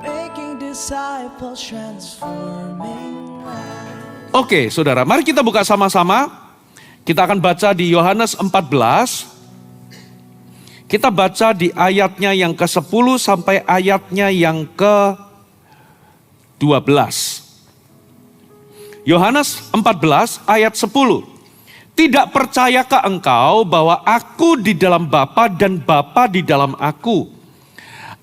Making disciples, transforming lives. Oke, saudara, mari kita buka sama-sama. Kita akan baca di Yohanes 14. Kita baca di ayatnya yang ke-10 sampai ayatnya yang ke-12. Yohanes 14 ayat 10. Tidak percayakah engkau bahwa aku di dalam Bapa dan Bapa di dalam aku?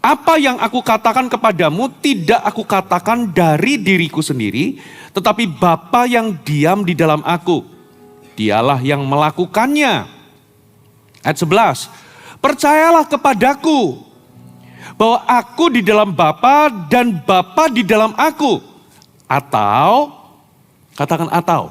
Apa yang aku katakan kepadamu tidak aku katakan dari diriku sendiri, tetapi Bapa yang diam di dalam aku. Dialah yang melakukannya. Ayat 11. Percayalah kepadaku bahwa aku di dalam Bapa dan Bapa di dalam aku. Atau, katakan atau.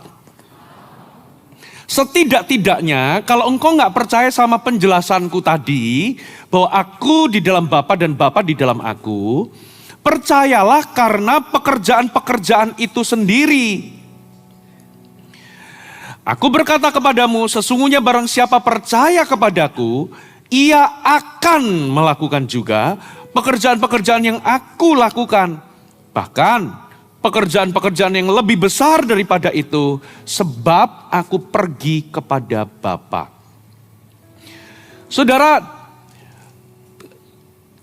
Setidak-tidaknya kalau engkau gak percaya sama penjelasanku tadi, bahwa aku di dalam Bapa dan Bapa di dalam aku, percayalah karena pekerjaan-pekerjaan itu sendiri. Aku berkata kepadamu, sesungguhnya barang siapa percaya kepadaku, ia akan melakukan juga pekerjaan-pekerjaan yang aku lakukan. Bahkan pekerjaan-pekerjaan yang lebih besar daripada itu, sebab aku pergi kepada Bapa. Saudara,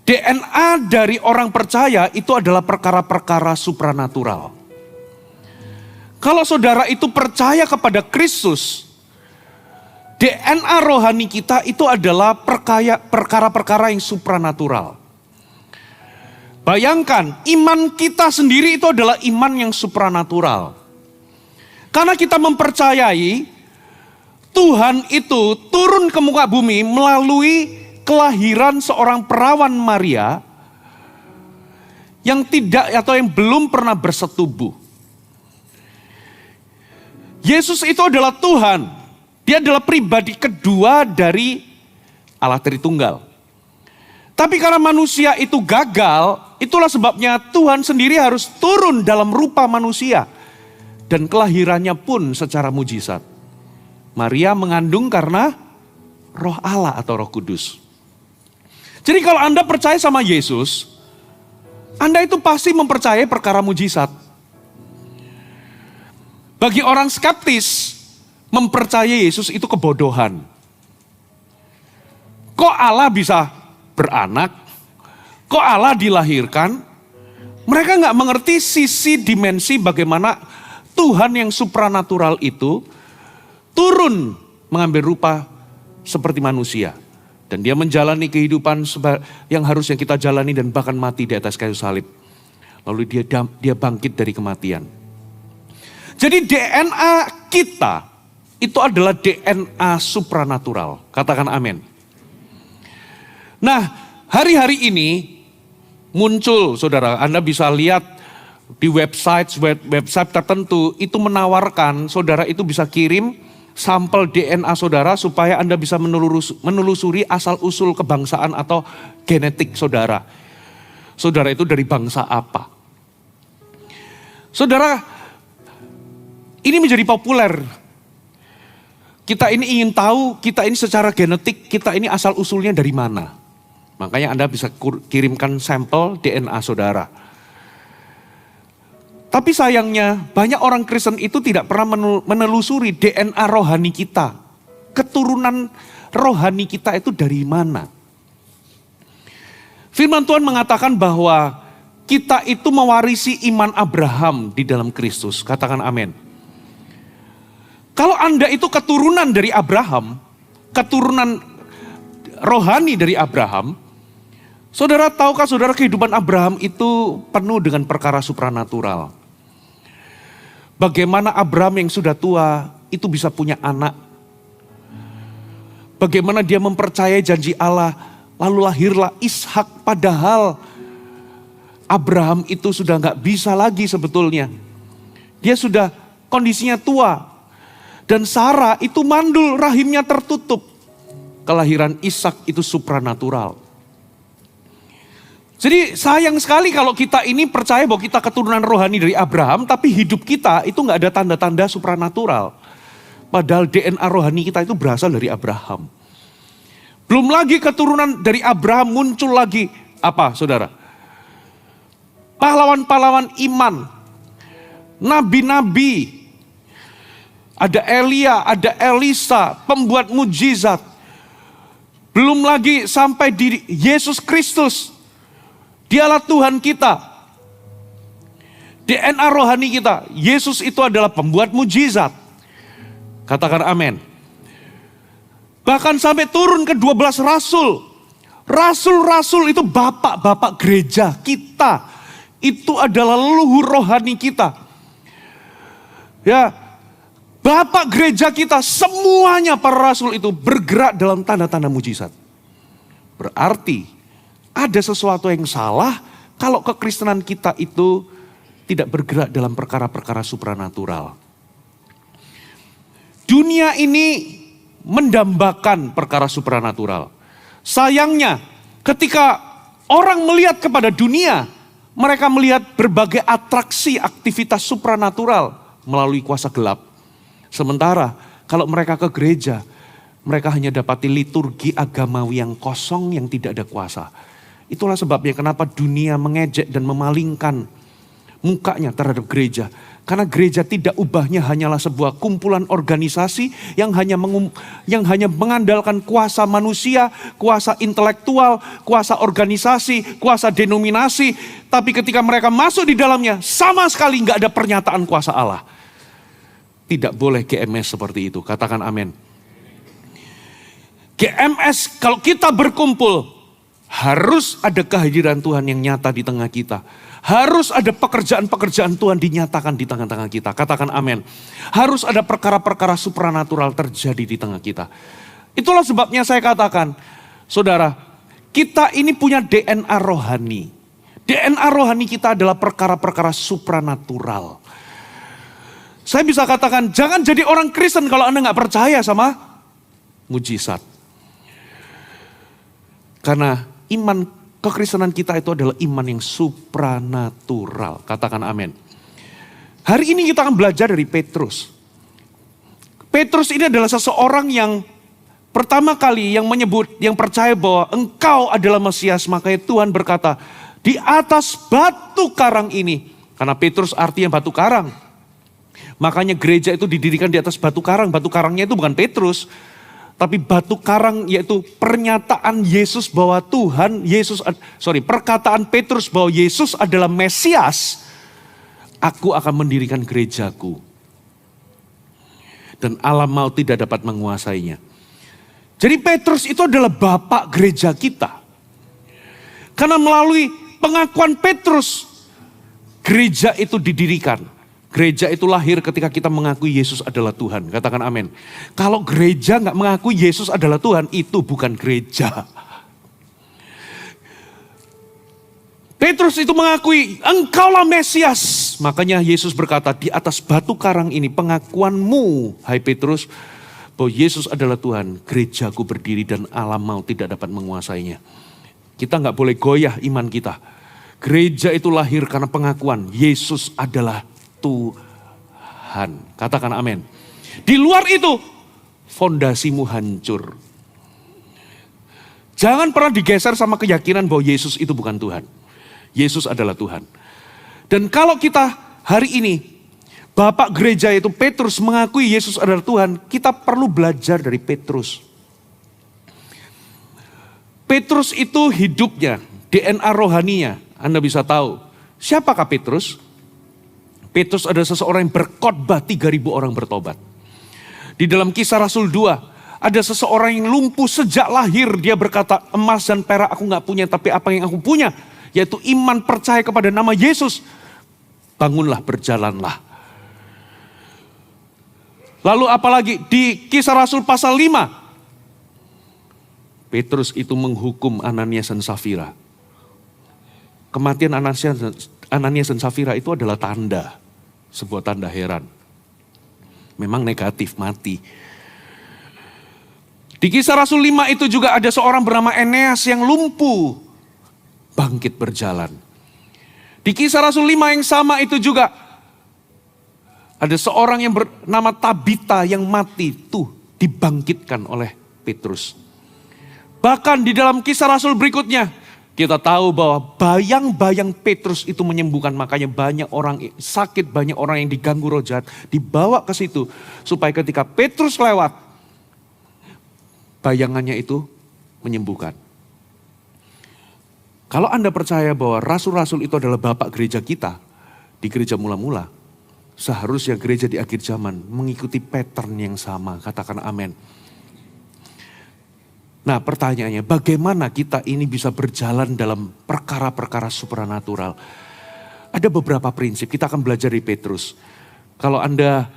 DNA dari orang percaya itu adalah perkara-perkara supranatural. Kalau saudara itu percaya kepada Kristus, DNA rohani kita itu adalah perkara-perkara yang supranatural. Bayangkan, iman kita sendiri itu adalah iman yang supranatural. Karena kita mempercayai Tuhan itu turun ke muka bumi melalui kelahiran seorang perawan Maria yang tidak atau yang belum pernah bersetubuh. Yesus itu adalah Tuhan. Dia adalah pribadi kedua dari Allah Tritunggal. Tapi karena manusia itu gagal, itulah sebabnya Tuhan sendiri harus turun dalam rupa manusia. Dan kelahirannya pun secara mujizat. Maria mengandung karena Roh Allah atau Roh Kudus. Jadi kalau Anda percaya sama Yesus, Anda itu pasti mempercayai perkara mujizat. Bagi orang skeptis, mempercayai Yesus itu kebodohan. Kok Allah bisa beranak? Kok Allah dilahirkan? Mereka nggak mengerti sisi dimensi bagaimana Tuhan yang supranatural itu turun mengambil rupa seperti manusia. Dan dia menjalani kehidupan yang harusnya kita jalani dan bahkan mati di atas kayu salib. Lalu dia bangkit dari kematian. Jadi DNA kita itu adalah DNA supranatural. Katakan amin. Nah, hari-hari ini muncul, saudara, Anda bisa lihat di website tertentu itu menawarkan saudara itu bisa kirim sampel DNA saudara supaya Anda bisa menelusuri asal-usul kebangsaan atau genetik saudara. Saudara itu dari bangsa apa? Saudara, ini menjadi populer. Kita ini ingin tahu, kita ini secara genetik, kita ini asal-usulnya dari mana. Makanya Anda bisa kirimkan sampel DNA saudara. Tapi sayangnya banyak orang Kristen itu tidak pernah menelusuri DNA rohani kita. Keturunan rohani kita itu dari mana? Firman Tuhan mengatakan bahwa kita itu mewarisi iman Abraham di dalam Kristus. Katakan amin. Kalau Anda itu keturunan dari Abraham, keturunan rohani dari Abraham, saudara tahukah saudara kehidupan Abraham itu penuh dengan perkara supranatural. Bagaimana Abraham yang sudah tua itu bisa punya anak. Bagaimana dia mempercayai janji Allah, lalu lahirlah Ishak padahal Abraham itu sudah gak bisa lagi sebetulnya. Dia sudah kondisinya tua. Dan Sarah itu mandul, rahimnya tertutup. Kelahiran Ishak itu supranatural. Jadi sayang sekali kalau kita ini percaya bahwa kita keturunan rohani dari Abraham, tapi hidup kita itu gak ada tanda-tanda supranatural. Padahal DNA rohani kita itu berasal dari Abraham. Belum lagi keturunan dari Abraham muncul lagi apa saudara? pahlawan-pahlawan iman, nabi-nabi, ada Elia, ada Elisa, pembuat mujizat. Belum lagi sampai di Yesus Kristus. Dialah Tuhan kita. DNA rohani kita. Yesus itu adalah pembuat mujizat. Katakan amin. Bahkan sampai turun ke 12 rasul. Rasul-rasul itu bapak-bapak gereja kita. Itu adalah leluhur rohani kita. Ya, bapak gereja kita semuanya para rasul itu bergerak dalam tanda-tanda mujizat. Berarti ada sesuatu yang salah kalau kekristenan kita itu tidak bergerak dalam perkara-perkara supranatural. Dunia ini mendambakan perkara supranatural. Sayangnya ketika orang melihat kepada dunia, mereka melihat berbagai atraksi aktivitas supranatural melalui kuasa gelap. Sementara kalau mereka ke gereja, mereka hanya dapati liturgi agamawi yang kosong yang tidak ada kuasa. Itulah sebabnya kenapa dunia mengejek dan memalingkan mukanya terhadap gereja. Karena gereja tidak ubahnya hanyalah sebuah kumpulan organisasi yang hanya mengandalkan kuasa manusia, kuasa intelektual, kuasa organisasi, kuasa denominasi. Tapi ketika mereka masuk di dalamnya, sama sekali nggak ada pernyataan kuasa Allah. Tidak boleh GMS seperti itu, katakan amin. GMS kalau kita berkumpul, harus ada kehadiran Tuhan yang nyata di tengah kita. Harus ada pekerjaan-pekerjaan Tuhan dinyatakan di tengah-tengah kita. Katakan amin. Harus ada perkara-perkara supranatural terjadi di tengah kita. Itulah sebabnya saya katakan, saudara, kita ini punya DNA rohani. DNA rohani kita adalah perkara-perkara supranatural. Saya bisa katakan, jangan jadi orang Kristen kalau Anda nggak percaya sama mujizat. Karena iman kekristenan kita itu adalah iman yang supranatural. Katakan amin. Hari ini kita akan belajar dari Petrus. Petrus ini adalah seseorang yang pertama kali yang menyebut, yang percaya bahwa engkau adalah Mesias. Makanya Tuhan berkata, di atas batu karang ini. Karena Petrus artinya batu karang. Makanya gereja itu didirikan di atas batu karang. Batu karangnya itu bukan Petrus. Tapi batu karang yaitu pernyataan Yesus bahwa perkataan Petrus bahwa Yesus adalah Mesias. Aku akan mendirikan gerejaku. Dan alam maut tidak dapat menguasainya. Jadi Petrus itu adalah bapak gereja kita. Karena melalui pengakuan Petrus, gereja itu didirikan. Gereja itu lahir ketika kita mengakui Yesus adalah Tuhan. Katakan amin. Kalau gereja nggak mengakui Yesus adalah Tuhan, itu bukan gereja. Petrus itu mengakui, engkaulah Mesias. Makanya Yesus berkata, di atas batu karang ini pengakuanmu, hai Petrus, bahwa Yesus adalah Tuhan. Gerejaku berdiri dan alam maut tidak dapat menguasainya. Kita nggak boleh goyah iman kita. Gereja itu lahir karena pengakuan Yesus adalah Tuhan. Katakan amin. Di luar itu, fondasimu hancur. Jangan pernah digeser sama keyakinan bahwa Yesus itu bukan Tuhan. Yesus adalah Tuhan. Dan kalau kita hari ini, Bapak gereja itu Petrus mengakui Yesus adalah Tuhan, kita perlu belajar dari Petrus. Petrus itu hidupnya, DNA rohaninya, Anda bisa tahu. Siapakah Petrus? Petrus adalah seseorang yang berkhotbah 3.000 orang bertobat. Di dalam Kisah Rasul 2, ada seseorang yang lumpuh sejak lahir. Dia berkata, emas dan perak aku gak punya, tapi apa yang aku punya, yaitu iman percaya kepada nama Yesus. Bangunlah, berjalanlah. Lalu apalagi di Kisah Rasul pasal 5. Petrus itu menghukum Ananias dan Safira. Kematian Ananias dan Safira itu adalah tanda. Sebuah tanda heran. Memang negatif, mati. Di Kisah Rasul 5 itu juga ada seorang bernama Eneas yang lumpuh. Bangkit berjalan. Di Kisah Rasul 5 yang sama itu juga ada seorang yang bernama Tabita yang mati. Tuh dibangkitkan oleh Petrus. Bahkan di dalam Kisah Rasul berikutnya, Kita tahu bahwa bayang-bayang Petrus itu menyembuhkan, makanya banyak orang sakit, banyak orang yang diganggu roh jahat, dibawa ke situ. Supaya ketika Petrus lewat, bayangannya itu menyembuhkan. Kalau Anda percaya bahwa rasul-rasul itu adalah bapak gereja kita, di gereja mula-mula, seharusnya gereja di akhir zaman mengikuti pattern yang sama, katakan amin. Nah pertanyaannya, bagaimana kita ini bisa berjalan dalam perkara-perkara supranatural? Ada beberapa prinsip, kita akan belajar di Petrus. Kalau Anda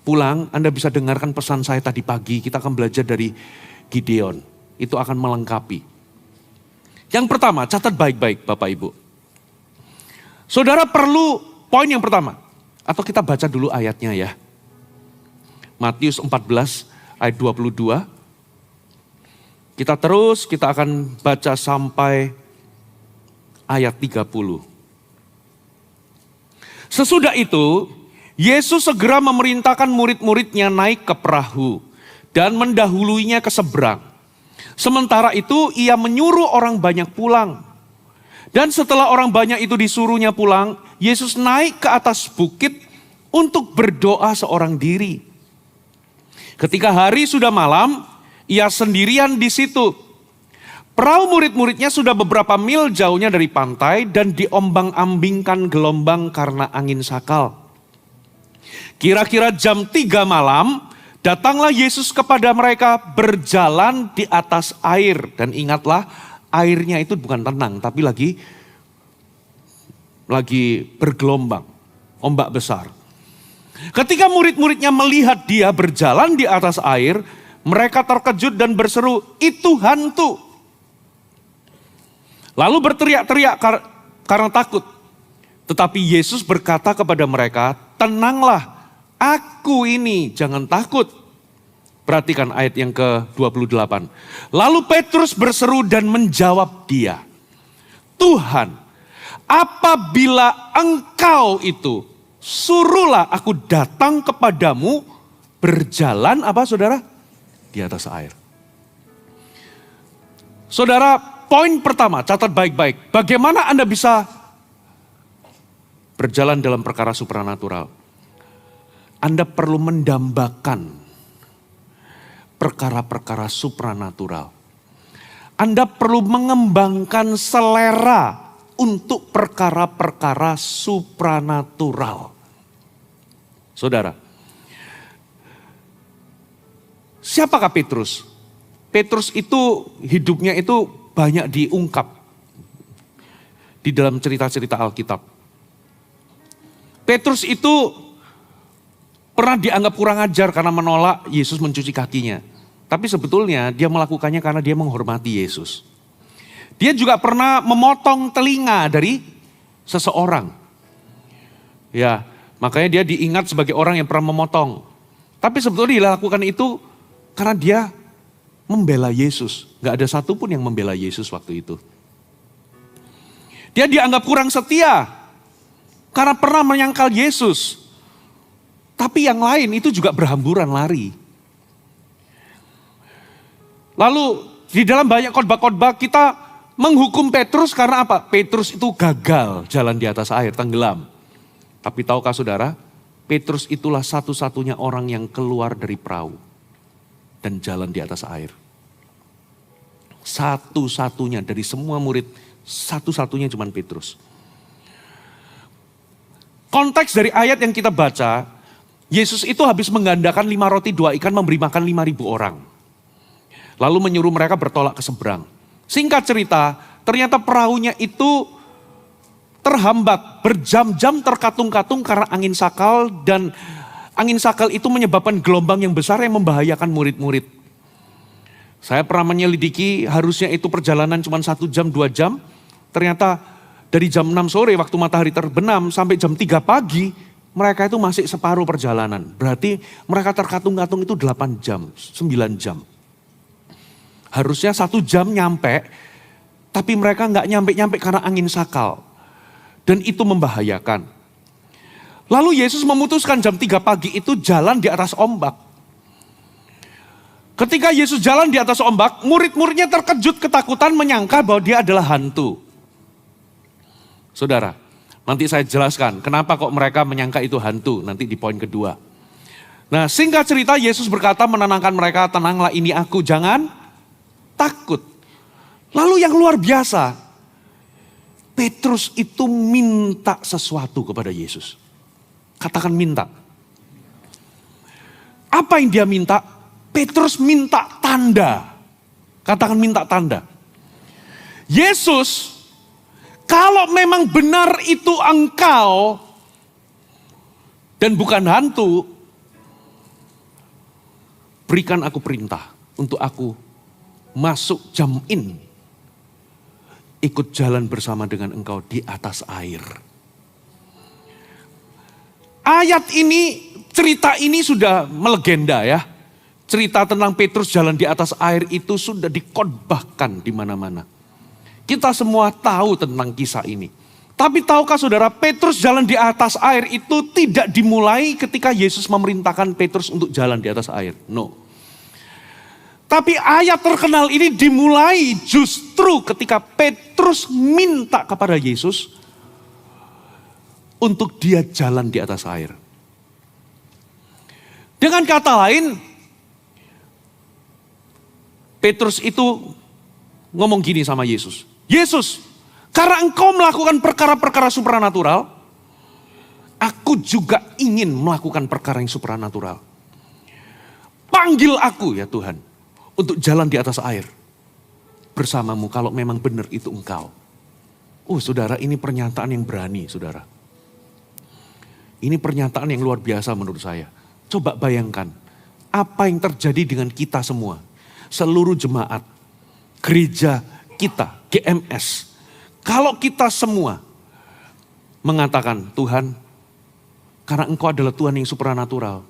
pulang, Anda bisa dengarkan pesan saya tadi pagi, kita akan belajar dari Gideon. Itu akan melengkapi. Yang pertama, catat baik-baik Bapak Ibu. Saudara perlu poin yang pertama, atau kita baca dulu ayatnya ya. Matius 14 ayat 22. Kita akan baca sampai ayat 30. Sesudah itu, Yesus segera memerintahkan murid-muridnya naik ke perahu dan mendahuluinya ke seberang. Sementara itu ia menyuruh orang banyak pulang. Dan setelah orang banyak itu disuruhnya pulang, Yesus naik ke atas bukit untuk berdoa seorang diri. Ketika hari sudah malam, ia sendirian di situ. Perahu murid-muridnya sudah beberapa mil jauhnya dari pantai dan diombang-ambingkan gelombang karena angin sakal. Kira-kira jam 3 malam, datanglah Yesus kepada mereka berjalan di atas air. Dan ingatlah, airnya itu bukan tenang, tapi lagi bergelombang, ombak besar. Ketika murid-muridnya melihat dia berjalan di atas air, mereka terkejut dan berseru, "Itu hantu." Lalu berteriak-teriak karena takut. Tetapi Yesus berkata kepada mereka, "Tenanglah, aku ini, jangan takut." Perhatikan ayat yang ke-28. Lalu Petrus berseru dan menjawab dia, "Tuhan, apabila Engkau itu, suruhlah aku datang kepadamu berjalan," apa saudara? Di atas air. Saudara, poin pertama, catat baik-baik. Bagaimana Anda bisa berjalan dalam perkara supranatural? Anda perlu mendambakan perkara-perkara supranatural. Anda perlu mengembangkan selera untuk perkara-perkara supranatural. Saudara, siapakah Petrus? Petrus itu hidupnya itu banyak diungkap di dalam cerita-cerita Alkitab. Petrus itu pernah dianggap kurang ajar karena menolak Yesus mencuci kakinya. Tapi sebetulnya dia melakukannya karena dia menghormati Yesus. Dia juga pernah memotong telinga dari seseorang. Ya, makanya dia diingat sebagai orang yang pernah memotong. Tapi sebetulnya dia lakukan itu karena dia membela Yesus. Gak ada satupun yang membela Yesus waktu itu. Dia dianggap kurang setia karena pernah menyangkal Yesus. Tapi yang lain itu juga berhamburan lari. Lalu di dalam banyak khotbah-khotbah kita menghukum Petrus karena apa? Petrus itu gagal jalan di atas air, tenggelam. Tapi tahukah saudara, Petrus itulah satu-satunya orang yang keluar dari perahu dan jalan di atas air. Satu-satunya dari semua murid, satu-satunya cuman Petrus. Konteks dari ayat yang kita baca, Yesus itu habis menggandakan 5 roti 2 ikan memberi makan 5.000 orang. Lalu menyuruh mereka bertolak ke seberang. Singkat cerita, ternyata perahunya itu terhambat, berjam-jam terkatung-katung karena angin sakal, dan angin sakal itu menyebabkan gelombang yang besar yang membahayakan murid-murid. Saya pernah menyelidiki, harusnya itu perjalanan cuma 1 jam, 2 jam. Ternyata dari jam 6 sore waktu matahari terbenam sampai jam 3 pagi, mereka itu masih separuh perjalanan. Berarti mereka terkatung-katung itu 8 jam, 9 jam. Harusnya 1 jam nyampe, tapi mereka nggak nyampe-nyampe karena angin sakal. Dan itu membahayakan. Lalu Yesus memutuskan jam 3 pagi itu jalan di atas ombak. Ketika Yesus jalan di atas ombak, murid-muridnya terkejut ketakutan menyangka bahwa dia adalah hantu. Saudara, nanti saya jelaskan kenapa kok mereka menyangka itu hantu, nanti di poin kedua. Nah, singkat cerita Yesus berkata menenangkan mereka, tenanglah ini aku, jangan takut. Lalu yang luar biasa, Petrus itu minta sesuatu kepada Yesus. Katakan minta. Apa yang dia minta? Petrus minta tanda. Katakan minta tanda. Yesus, kalau memang benar itu engkau dan bukan hantu, berikan aku perintah untuk aku masuk jam-in, ikut jalan bersama dengan engkau di atas air. Ayat ini, cerita ini sudah melegenda ya. Cerita tentang Petrus jalan di atas air itu sudah dikhotbahkan di mana-mana. Kita semua tahu tentang kisah ini. Tapi tahukah saudara, Petrus jalan di atas air itu tidak dimulai ketika Yesus memerintahkan Petrus untuk jalan di atas air. No. Tapi ayat terkenal ini dimulai justru ketika Petrus minta kepada Yesus untuk dia jalan di atas air. Dengan kata lain, Petrus itu ngomong gini sama Yesus. Yesus, karena engkau melakukan perkara-perkara supranatural, aku juga ingin melakukan perkara yang supranatural. Panggil aku ya Tuhan, untuk jalan di atas air bersamamu kalau memang benar itu engkau. Saudara, ini pernyataan yang berani, saudara. Ini pernyataan yang luar biasa menurut saya. Coba bayangkan, apa yang terjadi dengan kita semua. Seluruh jemaat, gereja kita, GMS. Kalau kita semua mengatakan, Tuhan, karena engkau adalah Tuhan yang supranatural,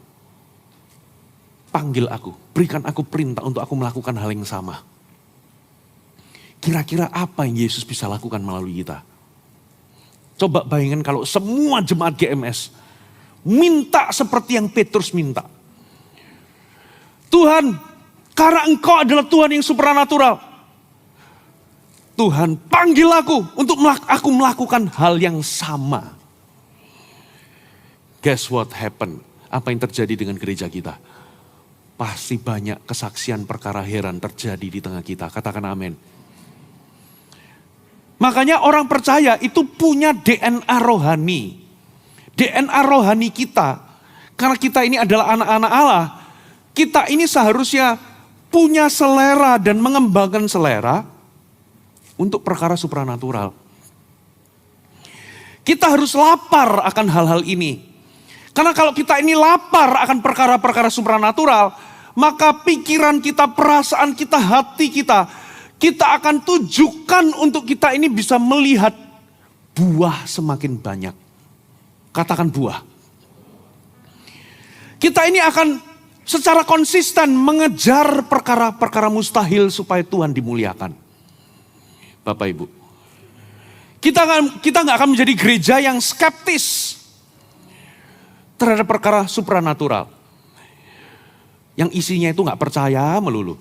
panggil aku, berikan aku perintah untuk aku melakukan hal yang sama. Kira-kira apa yang Yesus bisa lakukan melalui kita? Coba bayangkan kalau semua jemaat GMS minta seperti yang Petrus minta. Tuhan, karena engkau adalah Tuhan yang supranatural, Tuhan panggil aku untuk aku melakukan hal yang sama. Guess what happened? Apa yang terjadi dengan gereja kita? Pasti banyak kesaksian perkara heran terjadi di tengah kita. Katakan amin. Makanya orang percaya itu punya DNA rohani. DNA rohani kita. Karena kita ini adalah anak-anak Allah. Kita ini seharusnya punya selera dan mengembangkan selera untuk perkara supranatural. Kita harus lapar akan hal-hal ini. Karena kalau kita ini lapar akan perkara-perkara supranatural, maka pikiran kita, perasaan kita, hati kita, kita akan tujukan untuk kita ini bisa melihat buah semakin banyak. Katakan buah. Kita ini akan secara konsisten mengejar perkara-perkara mustahil supaya Tuhan dimuliakan. Bapak Ibu, kita nggak akan menjadi gereja yang skeptis terhadap perkara supranatural. Yang isinya itu nggak percaya melulu.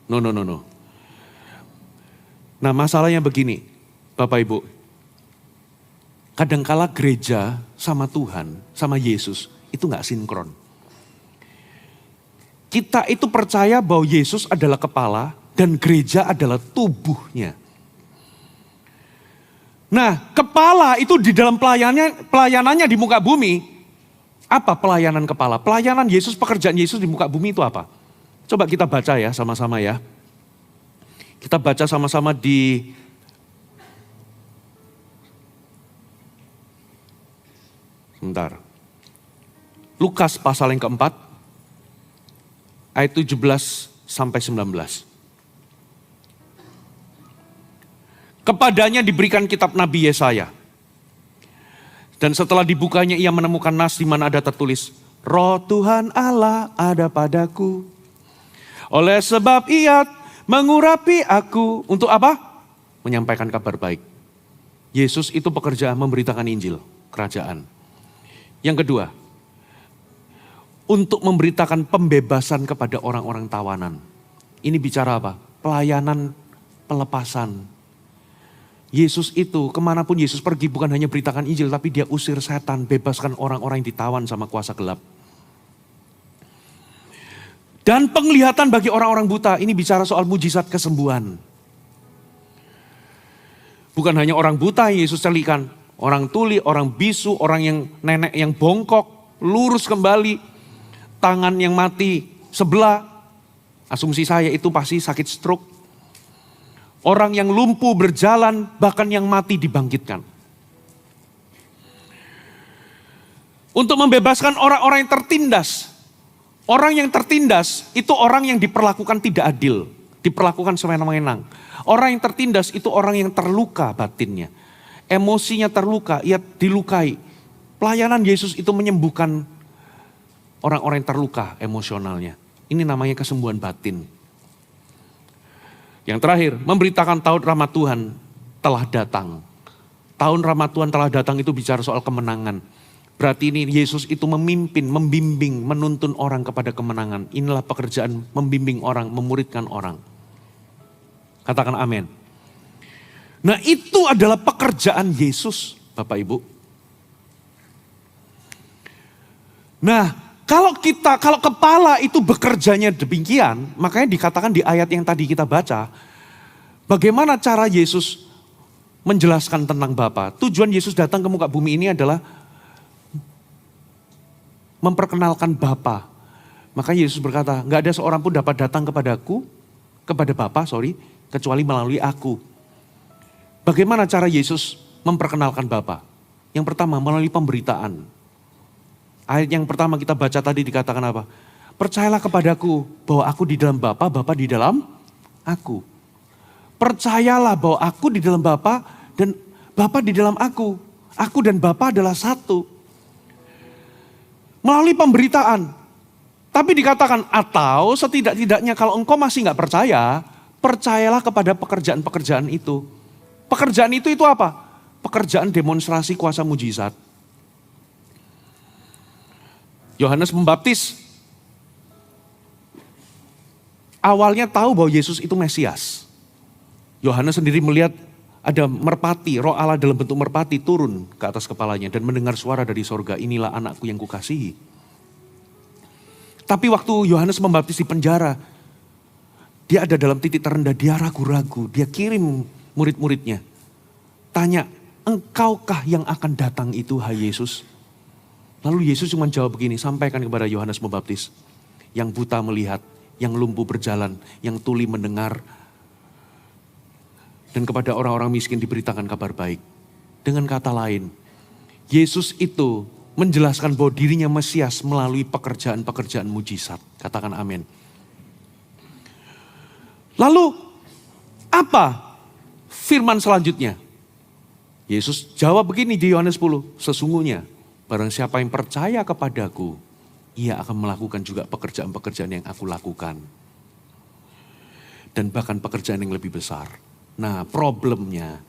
No. Nah, masalahnya begini, Bapak Ibu. Kadangkala gereja sama Tuhan, sama Yesus itu nggak sinkron. Kita itu percaya bahwa Yesus adalah kepala dan gereja adalah tubuhnya. Nah, kepala itu di dalam pelayanannya di muka bumi. Apa pelayanan kepala? Pelayanan Yesus, pekerjaan Yesus di muka bumi itu apa? Coba kita baca ya sama-sama ya. Kita baca sama-sama di sebentar. Lukas pasal yang keempat, ayat 17 sampai 19. Kepadanya diberikan kitab Nabi Yesaya. Dan setelah dibukanya ia menemukan nas di mana ada tertulis, Roh Tuhan Allah ada padaku. Oleh sebab ia mengurapi aku. Untuk apa? Menyampaikan kabar baik. Yesus itu pekerjaan memberitakan Injil, kerajaan. Yang kedua, untuk memberitakan pembebasan kepada orang-orang tawanan. Ini bicara apa? Pelayanan pelepasan. Yesus itu kemanapun Yesus pergi bukan hanya beritakan Injil, tapi dia usir setan, bebaskan orang-orang yang ditawan sama kuasa gelap. Dan penglihatan bagi orang-orang buta, ini bicara soal mujizat kesembuhan. Bukan hanya orang buta yang Yesus celikan, orang tuli, orang bisu, orang yang nenek yang bongkok, lurus kembali, tangan yang mati sebelah, asumsi saya itu pasti sakit stroke. Orang yang lumpuh berjalan, bahkan yang mati dibangkitkan. Untuk membebaskan orang-orang yang tertindas. Orang yang tertindas itu orang yang diperlakukan tidak adil, diperlakukan sewenang-wenang. Orang yang tertindas itu orang yang terluka batinnya. Emosinya terluka, ia dilukai. Pelayanan Yesus itu menyembuhkan orang-orang yang terluka emosionalnya. Ini namanya kesembuhan batin. Yang terakhir, memberitakan tahun rahmat Tuhan telah datang. Tahun rahmat Tuhan telah datang itu bicara soal kemenangan. Berarti ini Yesus itu memimpin, membimbing, menuntun orang kepada kemenangan. Inilah pekerjaan membimbing orang, memuridkan orang. Katakan amin. Nah itu adalah pekerjaan Yesus, Bapak Ibu. Nah kalau kepala itu bekerjanya demikian, makanya dikatakan di ayat yang tadi kita baca, bagaimana cara Yesus menjelaskan tentang Bapa. Tujuan Yesus datang ke muka bumi ini adalah memperkenalkan Bapa. Maka Yesus berkata, nggak ada seorang pun dapat datang kepada Bapa, kecuali melalui aku. Bagaimana cara Yesus memperkenalkan Bapa? Yang pertama melalui pemberitaan. Ayat yang pertama kita baca tadi dikatakan apa? Percayalah kepadaku bahwa aku di dalam Bapa, Bapa di dalam aku. Percayalah bahwa aku di dalam Bapa dan Bapa di dalam aku. Aku dan Bapa adalah satu. Melalui pemberitaan. Tapi dikatakan atau setidak-tidaknya kalau engkau masih nggak percaya, percayalah kepada pekerjaan-pekerjaan itu. Pekerjaan itu apa? Pekerjaan demonstrasi kuasa mujizat. Yohanes Pembaptis awalnya tahu bahwa Yesus itu Mesias. Yohanes sendiri melihat ada merpati, roh Allah dalam bentuk merpati turun ke atas kepalanya dan mendengar suara dari sorga, inilah anakku yang kukasihi. Tapi waktu Yohanes Pembaptis di penjara, dia ada dalam titik terendah, dia ragu-ragu, dia kirim murid-muridnya. Tanya, engkaukah yang akan datang itu, hai Yesus? Lalu Yesus cuma jawab begini, sampaikan kepada Yohanes Pembaptis. Yang buta melihat, yang lumpuh berjalan, yang tuli mendengar. Dan kepada orang-orang miskin diberitakan kabar baik. Dengan kata lain, Yesus itu menjelaskan bahwa dirinya Mesias melalui pekerjaan-pekerjaan mujizat. Katakan amin. Lalu apa firman selanjutnya? Yesus jawab begini di Yohanes 10, sesungguhnya barang siapa yang percaya kepadaku, ia akan melakukan juga pekerjaan-pekerjaan yang aku lakukan. Dan bahkan pekerjaan yang lebih besar. Nah problemnya,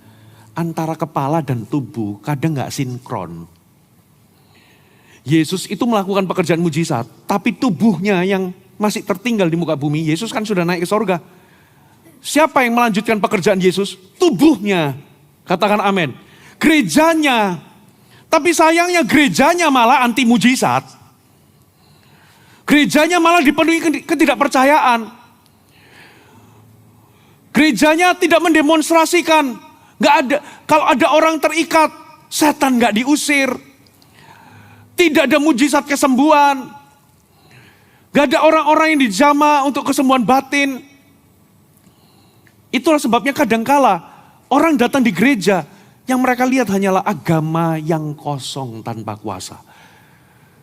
antara kepala dan tubuh kadang gak sinkron. Yesus itu melakukan pekerjaan mujizat, tapi tubuhnya yang masih tertinggal di muka bumi, Yesus kan sudah naik ke sorga. Siapa yang melanjutkan pekerjaan Yesus? Tubuhnya. Katakan amin. Gerejanya. Tapi sayangnya gerejanya malah anti mujizat. Gerejanya malah dipenuhi ketidakpercayaan. Gerejanya tidak mendemonstrasikan. Nggak ada, kalau ada orang terikat, setan nggak diusir. Tidak ada mujizat kesembuhan. Nggak ada orang-orang yang dijamah untuk kesembuhan batin. Itulah sebabnya kadangkala orang datang di gereja, yang mereka lihat hanyalah agama yang kosong tanpa kuasa.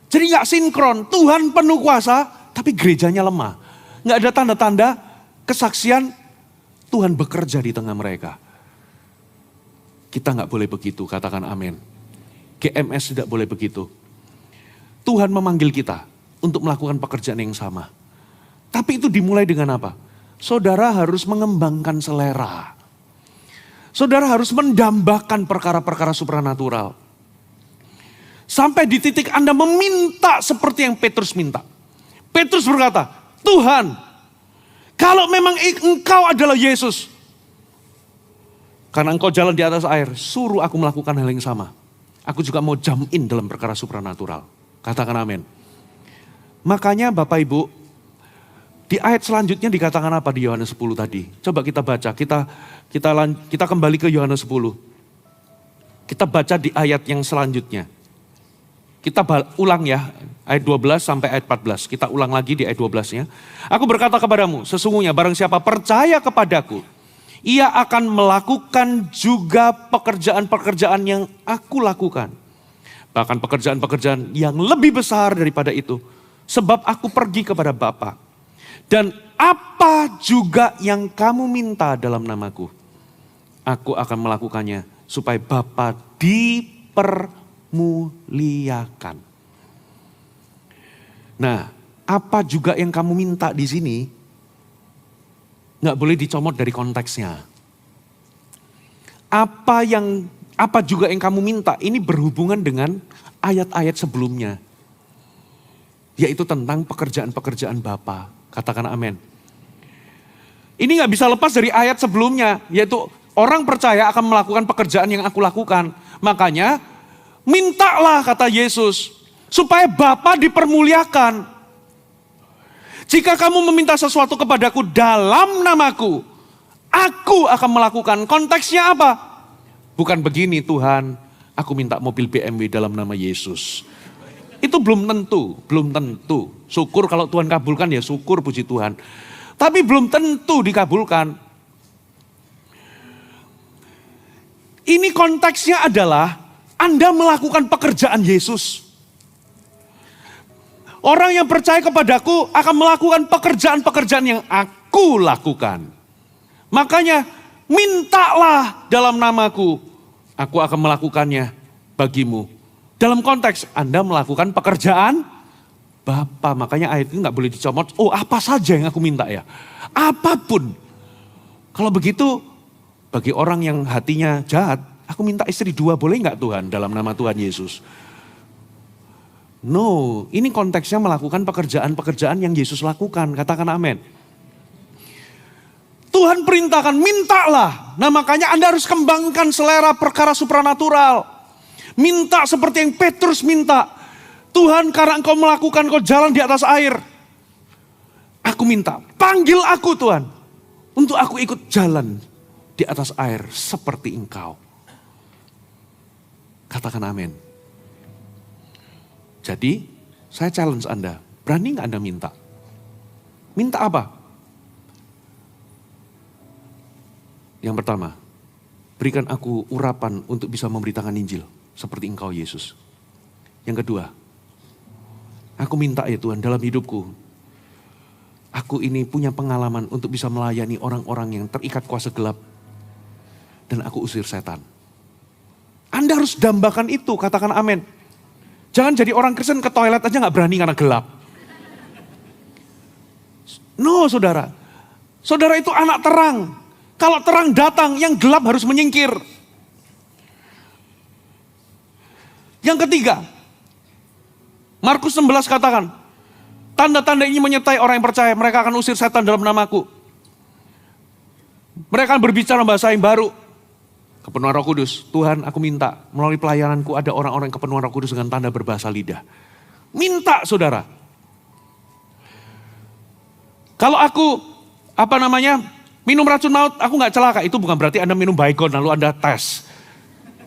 Jadi gak sinkron, Tuhan penuh kuasa tapi gerejanya lemah. Gak ada tanda-tanda kesaksian Tuhan bekerja di tengah mereka. Kita gak boleh begitu, katakan amin. GMS tidak boleh begitu. Tuhan memanggil kita untuk melakukan pekerjaan yang sama. Tapi itu dimulai dengan apa? Saudara harus mengembangkan selera. Saudara harus mendambakan perkara-perkara supranatural. Sampai di titik Anda meminta seperti yang Petrus minta. Petrus berkata, Tuhan, kalau memang Engkau adalah Yesus, karena Engkau jalan di atas air, suruh aku melakukan hal yang sama. Aku juga mau jump in dalam perkara supranatural. Katakan amin. Makanya Bapak Ibu, di ayat selanjutnya dikatakan apa di Yohanes 10 tadi? Coba kita baca, kita kembali ke Yohanes 10. Kita baca di ayat yang selanjutnya. Kita ulang ya, ayat 12 sampai ayat 14. Kita ulang lagi di ayat 12-nya. Aku berkata kepadamu, sesungguhnya barang siapa percaya kepadaku, ia akan melakukan juga pekerjaan-pekerjaan yang aku lakukan. Bahkan pekerjaan-pekerjaan yang lebih besar daripada itu. Sebab aku pergi kepada Bapa. Dan apa juga yang kamu minta dalam namaku, aku akan melakukannya supaya Bapa dipermuliakan. Nah, apa juga yang kamu minta di sini? Nggak boleh dicomot dari konteksnya. Apa juga yang kamu minta, ini berhubungan dengan ayat-ayat sebelumnya. Yaitu tentang pekerjaan-pekerjaan Bapa. Katakan amin. Ini nggak bisa lepas dari ayat sebelumnya, yaitu orang percaya akan melakukan pekerjaan yang aku lakukan. Makanya, mintalah kata Yesus, supaya Bapa dipermuliakan. Jika kamu meminta sesuatu kepadaku dalam namaku, aku akan melakukan. Konteksnya apa? Bukan begini Tuhan, aku minta mobil BMW dalam nama Yesus. Itu belum tentu. Syukur kalau Tuhan kabulkan ya syukur, puji Tuhan. Tapi belum tentu dikabulkan. Ini konteksnya adalah Anda melakukan pekerjaan Yesus. Orang yang percaya kepadaku akan melakukan pekerjaan-pekerjaan yang aku lakukan. Makanya mintalah dalam namaku, aku akan melakukannya bagimu. Dalam konteks Anda melakukan pekerjaan Bapa. Makanya ayat ini gak boleh dicomot, oh apa saja yang aku minta ya. Apapun. Kalau begitu bagi orang yang hatinya jahat, aku minta istri 2 boleh gak Tuhan dalam nama Tuhan Yesus? No, ini konteksnya melakukan pekerjaan-pekerjaan yang Yesus lakukan. Katakan amin. Tuhan perintahkan, mintalah. Nah makanya Anda harus kembangkan selera perkara supranatural. Minta seperti yang Petrus minta. Tuhan, karena Engkau melakukan, Engkau jalan di atas air. Aku minta, panggil aku Tuhan. Untuk aku ikut jalan di atas air seperti Engkau. Katakan amin. Jadi, saya challenge Anda, berani gak Anda minta? Minta apa? Yang pertama, berikan aku urapan untuk bisa memberitakan Injil, seperti Engkau Yesus. Yang kedua, aku minta ya Tuhan dalam hidupku, aku ini punya pengalaman untuk bisa melayani orang-orang yang terikat kuasa gelap, dan aku usir setan. Anda harus dambakan itu, katakan amin. Jangan jadi orang Kristen ke toilet aja gak berani karena gelap. No saudara. Saudara itu anak terang. Kalau terang datang, yang gelap harus menyingkir. Yang ketiga, Markus 16 katakan, tanda-tanda ini menyertai orang yang percaya, mereka akan usir setan dalam namaku. Mereka akan berbicara bahasa yang baru. Kepenuhan Roh Kudus, Tuhan aku minta melalui pelayananku ada orang-orang kepenuhan Roh Kudus dengan tanda berbahasa lidah. Minta saudara. Kalau aku, minum racun maut, aku gak celaka. Itu bukan berarti Anda minum Baygon lalu Anda tes.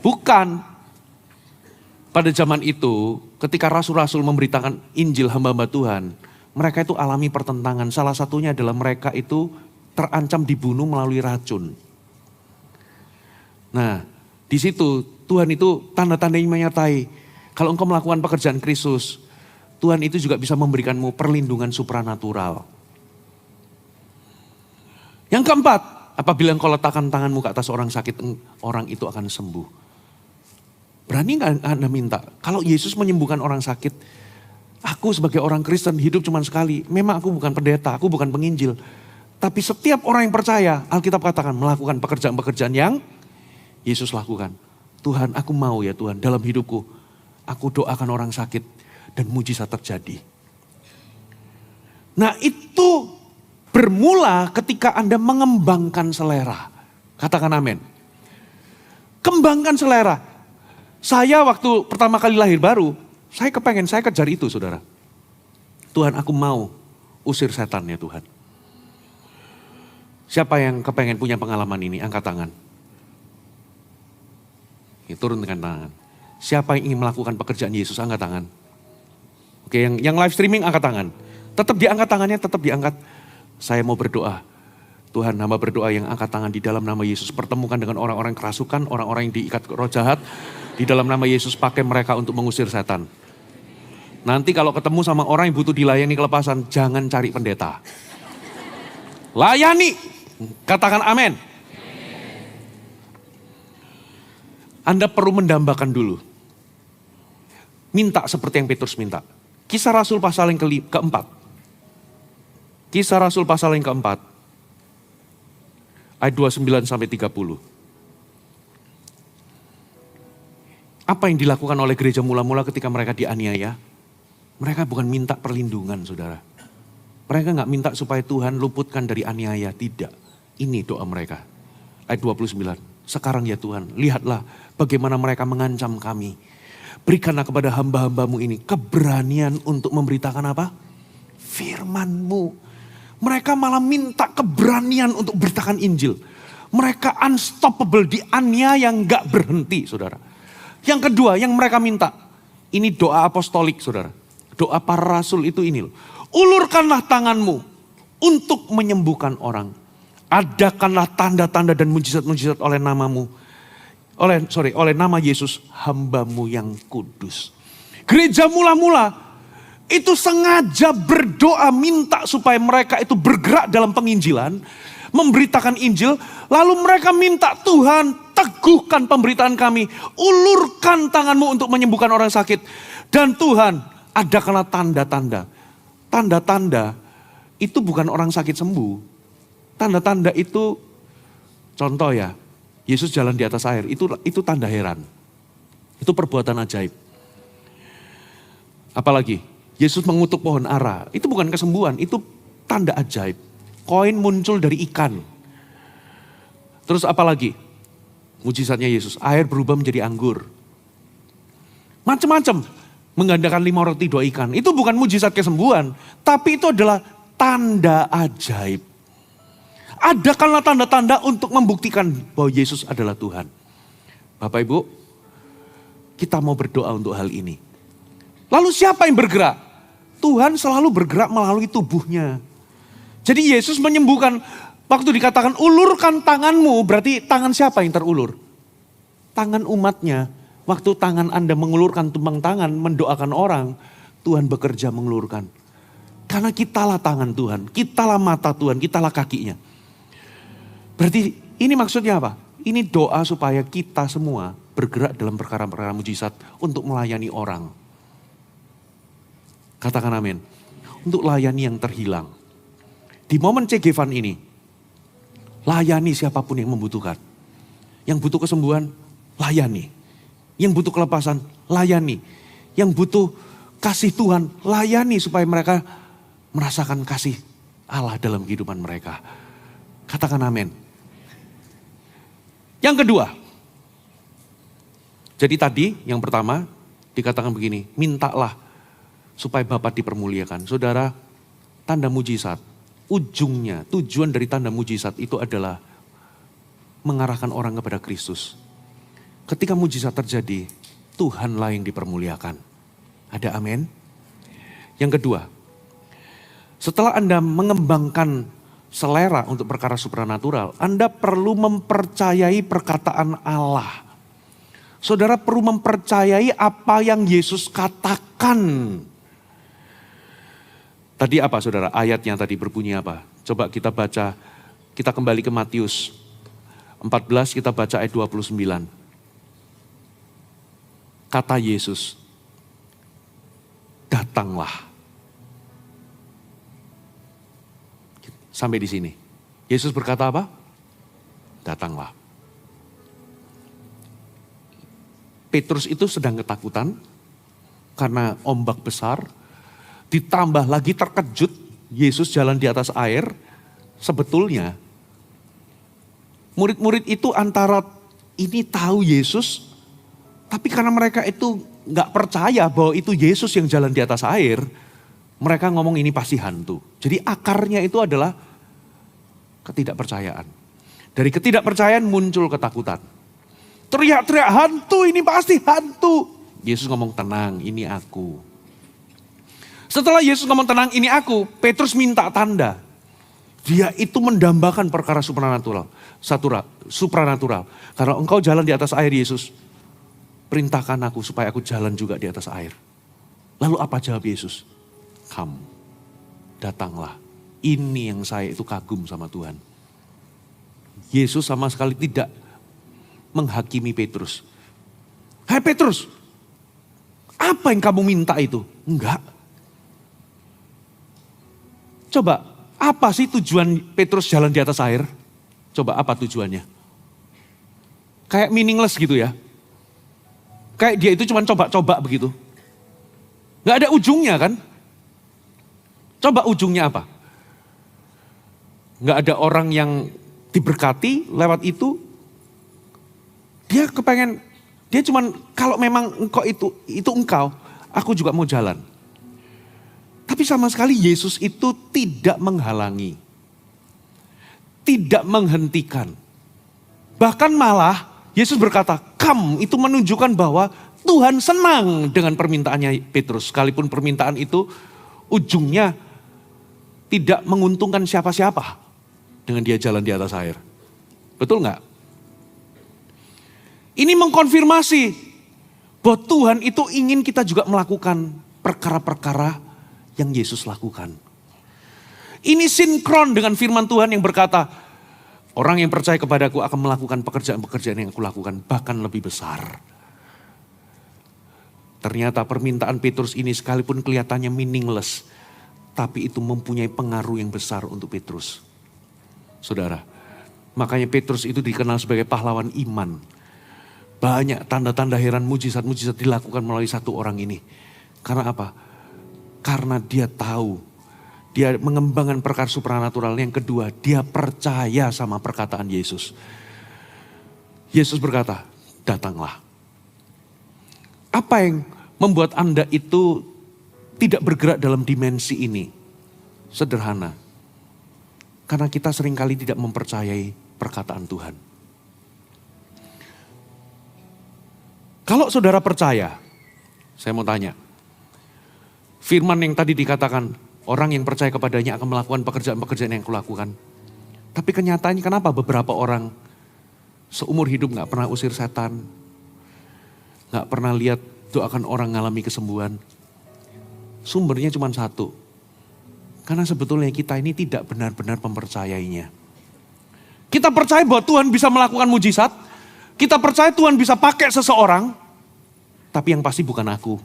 Bukan. Pada zaman itu, ketika rasul-rasul memberitakan Injil hamba-hamba Tuhan, mereka itu alami pertentangan. Salah satunya adalah mereka itu terancam dibunuh melalui racun. Nah, di situ Tuhan itu tanda-tandanya menyertai. Kalau engkau melakukan pekerjaan Kristus, Tuhan itu juga bisa memberikanmu perlindungan supranatural. Yang keempat, apabila engkau letakkan tanganmu ke atas orang sakit, orang itu akan sembuh. Berani gak Anda minta? Kalau Yesus menyembuhkan orang sakit, aku sebagai orang Kristen hidup cuma sekali. Memang aku bukan pendeta, aku bukan penginjil. Tapi setiap orang yang percaya, Alkitab katakan melakukan pekerjaan-pekerjaan yang Yesus lakukan. Tuhan, aku mau ya Tuhan dalam hidupku. Aku doakan orang sakit dan mujizat terjadi. Nah itu bermula ketika Anda mengembangkan selera. Katakan amin. Kembangkan selera. Saya waktu pertama kali lahir baru, saya kejar itu saudara. Tuhan aku mau usir setan ya Tuhan. Siapa yang kepengen punya pengalaman ini? Angkat tangan. Turun dengan tangan. Siapa yang ingin melakukan pekerjaan Yesus? Angkat tangan. Oke, yang live streaming angkat tangan. Tetap diangkat tangannya, tetap diangkat. Saya mau berdoa. Tuhan, hamba berdoa yang angkat tangan di dalam nama Yesus. Pertemukan dengan orang-orang kerasukan, orang-orang yang diikat roh jahat. Di dalam nama Yesus pakai mereka untuk mengusir setan. Nanti kalau ketemu sama orang yang butuh dilayani kelepasan, jangan cari pendeta. Layani. Katakan amin. Anda perlu mendambakan dulu. Minta seperti yang Petrus minta. Kisah Rasul pasal yang keempat. Kisah Rasul pasal yang keempat. Ayat 29 sampai 30. Apa yang dilakukan oleh gereja mula-mula ketika mereka dianiaya? Mereka bukan minta perlindungan saudara. Mereka gak minta supaya Tuhan luputkan dari aniaya. Tidak. Ini doa mereka. Ayat 29. Sekarang ya Tuhan, lihatlah bagaimana mereka mengancam kami. Berikanlah kepada hamba-hambamu ini keberanian untuk memberitakan apa? Firman-Mu. Mereka malah minta keberanian untuk beritakan Injil. Mereka unstoppable, dianiaya gak berhenti saudara. Yang kedua yang mereka minta, ini doa apostolik saudara. Doa para rasul itu ini loh. Ulurkanlah tanganmu untuk menyembuhkan orang. Adakanlah tanda-tanda dan mujizat-mujizat oleh namamu. Oleh nama Yesus, hamba-Mu yang kudus. Gereja mula-mula itu sengaja berdoa minta supaya mereka itu bergerak dalam penginjilan. Memberitakan Injil. Lalu mereka minta Tuhan teguhkan pemberitaan kami. Ulurkan tanganmu untuk menyembuhkan orang sakit. Dan Tuhan adakanlah tanda-tanda. Tanda-tanda itu bukan orang sakit sembuh. Tanda-tanda itu contoh ya. Yesus jalan di atas air. Itu tanda heran. Itu perbuatan ajaib. Apalagi Yesus mengutuk pohon ara. Itu bukan kesembuhan. Itu tanda ajaib. Koin muncul dari ikan. Terus apalagi? Mujizatnya Yesus. Air berubah menjadi anggur. Macam-macam. Menggandakan 5 roti 2 ikan. Itu bukan mujizat kesembuhan. Tapi itu adalah tanda ajaib. Adakanlah tanda-tanda untuk membuktikan bahwa Yesus adalah Tuhan. Bapak Ibu, kita mau berdoa untuk hal ini. Lalu siapa yang bergerak? Tuhan selalu bergerak melalui tubuhnya. Jadi Yesus menyembuhkan, waktu dikatakan ulurkan tanganmu, berarti tangan siapa yang terulur? Tangan umatnya. Waktu tangan Anda mengulurkan tumpang tangan, mendoakan orang, Tuhan bekerja mengulurkan. Karena kitalah tangan Tuhan, kitalah mata Tuhan, kitalah kakinya. Berarti ini maksudnya apa? Ini doa supaya kita semua bergerak dalam perkara-perkara mujizat untuk melayani orang. Katakan amin. Untuk layani yang terhilang. Di momen CGFan ini, layani siapapun yang membutuhkan. Yang butuh kesembuhan, layani. Yang butuh kelepasan, layani. Yang butuh kasih Tuhan, layani supaya mereka merasakan kasih Allah dalam kehidupan mereka. Katakan amin. Yang kedua, jadi tadi yang pertama dikatakan begini, mintalah supaya Bapa dipermuliakan. Saudara, tanda mujizat, ujungnya, tujuan dari tanda mujizat itu adalah mengarahkan orang kepada Kristus. Ketika mujizat terjadi, Tuhanlah yang dipermuliakan. Ada amin? Yang kedua, setelah Anda mengembangkan selera untuk perkara supranatural, Anda perlu mempercayai perkataan Allah. Saudara perlu mempercayai apa yang Yesus katakan. Tadi apa saudara? Ayatnya tadi berbunyi apa? Coba kita baca, kita kembali ke Matius 14, kita baca ayat 29. Kata Yesus, datanglah. Sampai di sini. Yesus berkata apa? Datanglah. Petrus itu sedang ketakutan. karena ombak besar. Ditambah lagi terkejut Yesus jalan di atas air. Sebetulnya murid-murid itu antara ini tahu Yesus, tapi karena mereka itu gak percaya bahwa itu Yesus yang jalan di atas air, mereka ngomong ini pasti hantu. Jadi akarnya itu adalah ketidakpercayaan. Dari ketidakpercayaan muncul ketakutan. Teriak-teriak hantu, ini pasti hantu. Yesus ngomong tenang, ini aku. Setelah Yesus ngomong tenang, ini aku, Petrus minta tanda. Dia itu mendambakan perkara supranatural. Supranatural. Karena engkau jalan di atas air Yesus, perintahkan aku supaya aku jalan juga di atas air. Lalu apa jawab Yesus? Come, datanglah. Ini yang saya itu kagum sama Tuhan. Yesus sama sekali tidak menghakimi Petrus. Hai Petrus, apa yang kamu minta itu? Enggak. Coba, apa sih tujuan Petrus jalan di atas air? Coba apa tujuannya? Kayak meaningless gitu ya. Kayak dia itu cuma coba-coba begitu. Gak ada ujungnya kan? Coba ujungnya apa? Gak ada orang yang diberkati lewat itu. Dia kepengen, dia cuman kalau memang engkau itu engkau, aku juga mau jalan. Tapi sama sekali Yesus itu tidak menghalangi. Tidak menghentikan. Bahkan malah Yesus berkata, come, itu menunjukkan bahwa Tuhan senang dengan permintaannya Petrus. Sekalipun permintaan itu ujungnya tidak menguntungkan siapa-siapa dengan dia jalan di atas air. Betul nggak? Ini mengkonfirmasi bahwa Tuhan itu ingin kita juga melakukan perkara-perkara yang Yesus lakukan. Ini sinkron dengan firman Tuhan yang berkata, orang yang percaya kepadaku akan melakukan pekerjaan-pekerjaan yang aku lakukan, bahkan lebih besar. Ternyata permintaan Petrus ini sekalipun kelihatannya meaningless, tapi itu mempunyai pengaruh yang besar untuk Petrus. Saudara, makanya Petrus itu dikenal sebagai pahlawan iman. Banyak tanda-tanda heran, mujizat-mujizat dilakukan melalui satu orang ini. Karena apa? Karena dia tahu, dia mengembangkan perkara supranatural. Yang kedua, dia percaya sama perkataan Yesus. Yesus berkata, datanglah. Apa yang membuat Anda itu tidak bergerak dalam dimensi ini? Sederhana. Karena kita seringkali tidak mempercayai perkataan Tuhan. Kalau saudara percaya, saya mau tanya. Firman yang tadi dikatakan, orang yang percaya kepadanya akan melakukan pekerjaan-pekerjaan yang kulakukan. Tapi kenyataannya kenapa beberapa orang seumur hidup gak pernah usir setan, gak pernah lihat doakan orang ngalami kesembuhan. Sumbernya cuma satu. Karena sebetulnya kita ini tidak benar-benar mempercayainya. Kita percaya bahwa Tuhan bisa melakukan mujizat. Kita percaya Tuhan bisa pakai seseorang. Tapi yang pasti bukan aku.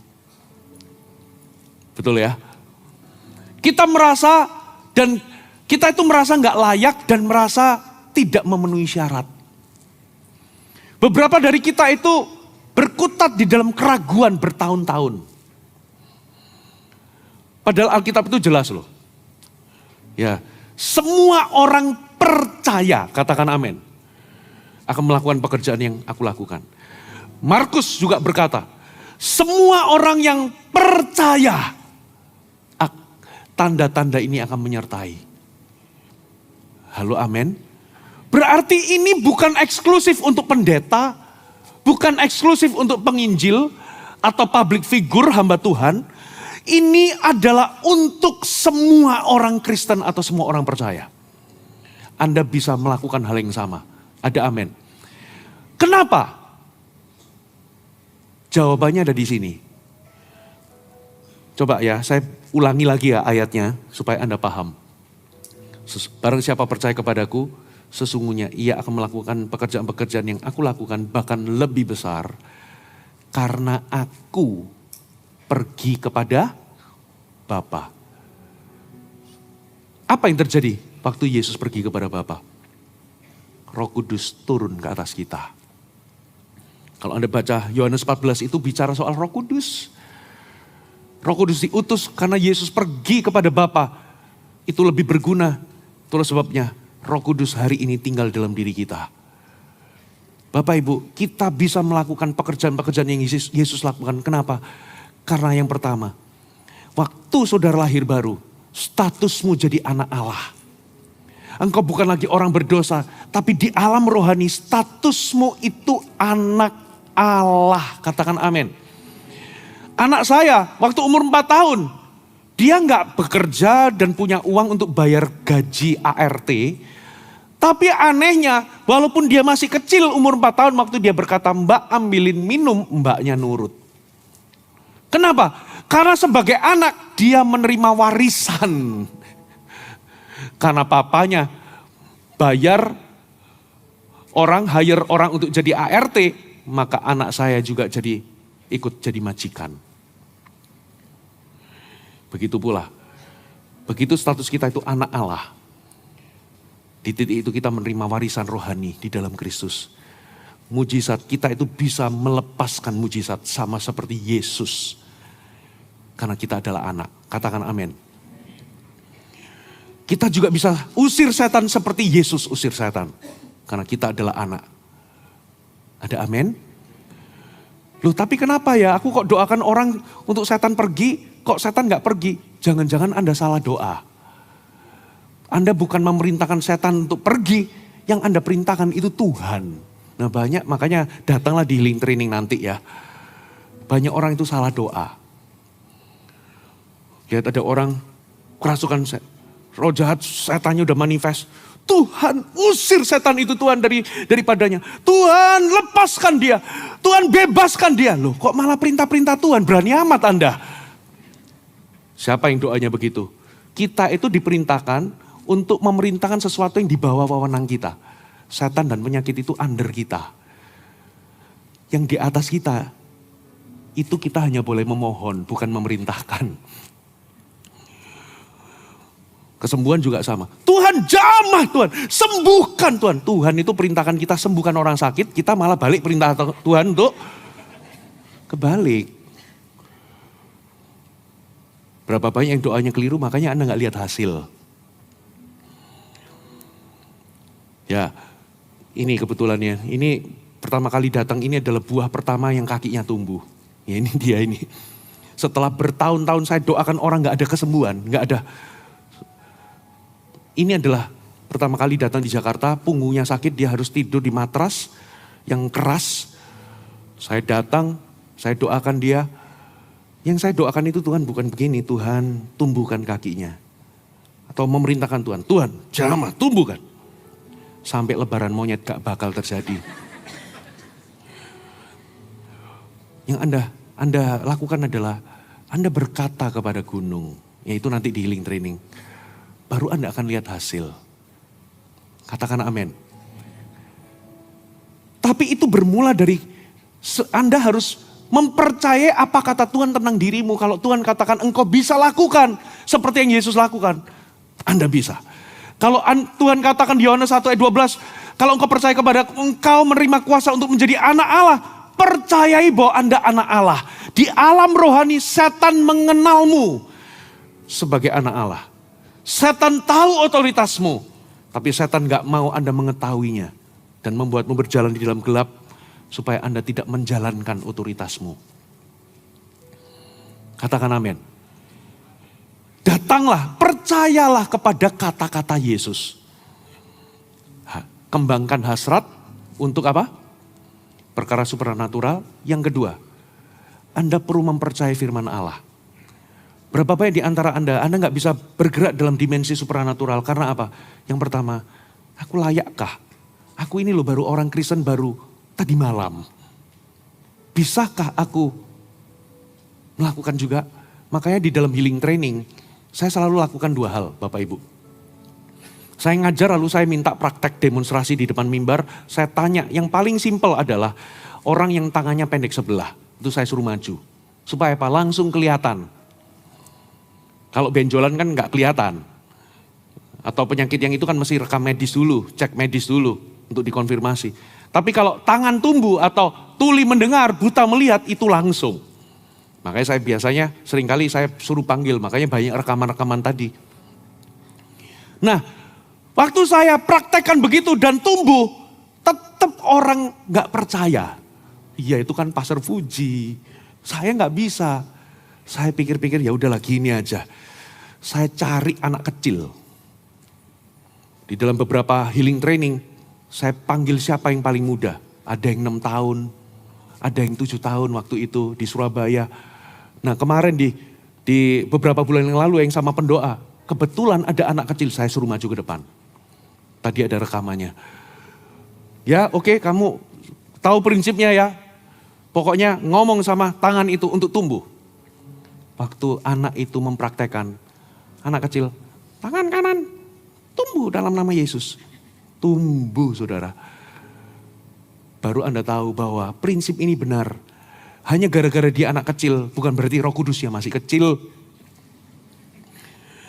Betul ya? Kita merasa dan kita itu merasa gak layak dan merasa tidak memenuhi syarat. Beberapa dari kita itu berkutat di dalam keraguan bertahun-tahun. Padahal Alkitab itu jelas loh. Ya, semua orang percaya, katakan amin, akan melakukan pekerjaan yang aku lakukan. Markus juga berkata, semua orang yang percaya, tanda-tanda ini akan menyertai. Halo amin. Berarti ini bukan eksklusif untuk pendeta, bukan eksklusif untuk penginjil atau public figure hamba Tuhan. Ini adalah untuk semua orang Kristen atau semua orang percaya. Anda bisa melakukan hal yang sama. Ada amin. Kenapa? Jawabannya ada di sini. Coba ya, saya ulangi lagi ya ayatnya supaya Anda paham. Barang siapa percaya kepadaku, sesungguhnya ia akan melakukan pekerjaan-pekerjaan yang aku lakukan bahkan lebih besar. Karena aku pergi kepada Bapa. Apa yang terjadi waktu Yesus pergi kepada Bapa? Roh Kudus turun ke atas kita. Kalau Anda baca Yohanes 14 itu bicara soal Roh Kudus. Roh Kudus diutus karena Yesus pergi kepada Bapa. Itu lebih berguna. Itulah sebabnya Roh Kudus hari ini tinggal dalam diri kita. Bapak Ibu, kita bisa melakukan pekerjaan-pekerjaan yang Yesus lakukan. Kenapa? Karena yang pertama, waktu saudara lahir baru, statusmu jadi anak Allah. Engkau bukan lagi orang berdosa, tapi di alam rohani statusmu itu anak Allah. Katakan amin. Anak saya waktu umur 4 tahun, dia nggak bekerja dan punya uang untuk bayar gaji ART. Tapi anehnya, walaupun dia masih kecil umur 4 tahun, waktu dia berkata, "Mbak ambilin minum," mbaknya nurut. Kenapa? Karena sebagai anak dia menerima warisan. Karena papanya bayar orang, hire orang untuk jadi ART, maka anak saya juga ikut jadi majikan. Begitu pula, begitu status kita itu anak Allah. Di titik itu kita menerima warisan rohani di dalam Kristus. Mujizat kita itu bisa melepaskan mujizat sama seperti Yesus. Karena kita adalah anak. Katakan amin. Kita juga bisa usir setan seperti Yesus usir setan. Karena kita adalah anak. Ada amin? Loh tapi kenapa ya aku kok doakan orang untuk setan pergi, kok setan gak pergi? Jangan-jangan Anda salah doa. Anda bukan memerintahkan setan untuk pergi, yang Anda perintahkan itu Tuhan. Nah banyak, makanya datanglah di healing training nanti ya. Banyak orang itu salah doa. Lihat ada orang kerasukan roh jahat, setannya udah manifest. Tuhan usir setan itu Tuhan daripadanya. Tuhan lepaskan dia, Tuhan bebaskan dia. Loh kok malah perintah-perintah Tuhan, berani amat Anda. Siapa yang doanya begitu? Kita itu diperintahkan untuk memerintahkan sesuatu yang di bawah wewenang kita. Setan dan penyakit itu under kita. Yang di atas kita, itu kita hanya boleh memohon, bukan memerintahkan. Kesembuhan juga sama. Tuhan jamah Tuhan, sembuhkan Tuhan. Tuhan itu perintahkan kita sembuhkan orang sakit, kita malah balik perintah Tuhan untuk kebalik. Berapa banyak yang doanya keliru, makanya Anda gak lihat hasil. Ya, ini kebetulannya. Ini pertama kali datang ini adalah buah pertama yang kakinya tumbuh. Ya ini dia ini. Setelah bertahun-tahun saya doakan orang gak ada kesembuhan, gak ada. Ini adalah pertama kali datang di Jakarta, punggungnya sakit, dia harus tidur di matras yang keras. Saya datang, saya doakan dia. Yang saya doakan itu Tuhan bukan begini, Tuhan tumbuhkan kakinya. Atau memerintahkan Tuhan, Tuhan jamah tumbuhkan. Sampai lebaran monyet gak bakal terjadi. Yang Anda lakukan adalah Anda berkata kepada gunung, yaitu nanti di healing training. Baru Anda akan lihat hasil. Katakan amin. Tapi itu bermula dari Anda harus mempercayai apa kata Tuhan tentang dirimu. Kalau Tuhan katakan engkau bisa lakukan seperti yang Yesus lakukan, Anda bisa. Kalau Tuhan katakan di Yohanes 1 ayat 12, kalau engkau percaya kepada engkau menerima kuasa untuk menjadi anak Allah, percayai bahwa Anda anak Allah. Di alam rohani setan mengenalmu sebagai anak Allah. Setan tahu otoritasmu, tapi setan gak mau Anda mengetahuinya dan membuatmu berjalan di dalam gelap supaya Anda tidak menjalankan otoritasmu. Katakan amin. Datanglah, percayalah kepada kata-kata Yesus. Kembangkan hasrat untuk apa? Perkara supranatural. Yang kedua, Anda perlu mempercayai firman Allah. Berapa banyak di antara Anda gak bisa bergerak dalam dimensi supranatural karena apa? Yang pertama, aku layakkah? Aku ini loh baru orang Kristen baru tadi malam. Bisakah aku melakukan juga? Makanya di dalam healing training, saya selalu lakukan 2 hal Bapak Ibu. Saya ngajar lalu saya minta praktek demonstrasi di depan mimbar. Saya tanya, yang paling simpel adalah orang yang tangannya pendek sebelah. Itu saya suruh maju. Supaya apa? Langsung kelihatan. Kalau benjolan kan gak kelihatan. Atau penyakit yang itu kan mesti rekam medis dulu, cek medis dulu untuk dikonfirmasi. Tapi kalau tangan tumbuh atau tuli mendengar, buta melihat itu langsung. Makanya saya biasanya seringkali saya suruh panggil, makanya banyak rekaman-rekaman tadi. Nah, waktu saya praktekkan begitu dan tumbuh, tetap orang gak percaya. Iya itu kan Pastor Fuji, saya gak bisa. Saya pikir-pikir ya udahlah gini aja. Saya cari anak kecil. Di dalam beberapa healing training, saya panggil siapa yang paling muda. Ada yang 6 tahun, ada yang 7 tahun waktu itu di Surabaya. Nah kemarin di beberapa bulan yang lalu yang sama pendoa, kebetulan ada anak kecil saya suruh maju ke depan. Tadi ada rekamannya. Ya oke, kamu tahu prinsipnya ya. Pokoknya ngomong sama tangan itu untuk tumbuh. Waktu anak itu mempraktekkan, anak kecil, tangan kanan tumbuh dalam nama Yesus. Tumbuh saudara. Baru Anda tahu bahwa prinsip ini benar. Hanya gara-gara dia anak kecil, bukan berarti Roh Kudusnya masih kecil.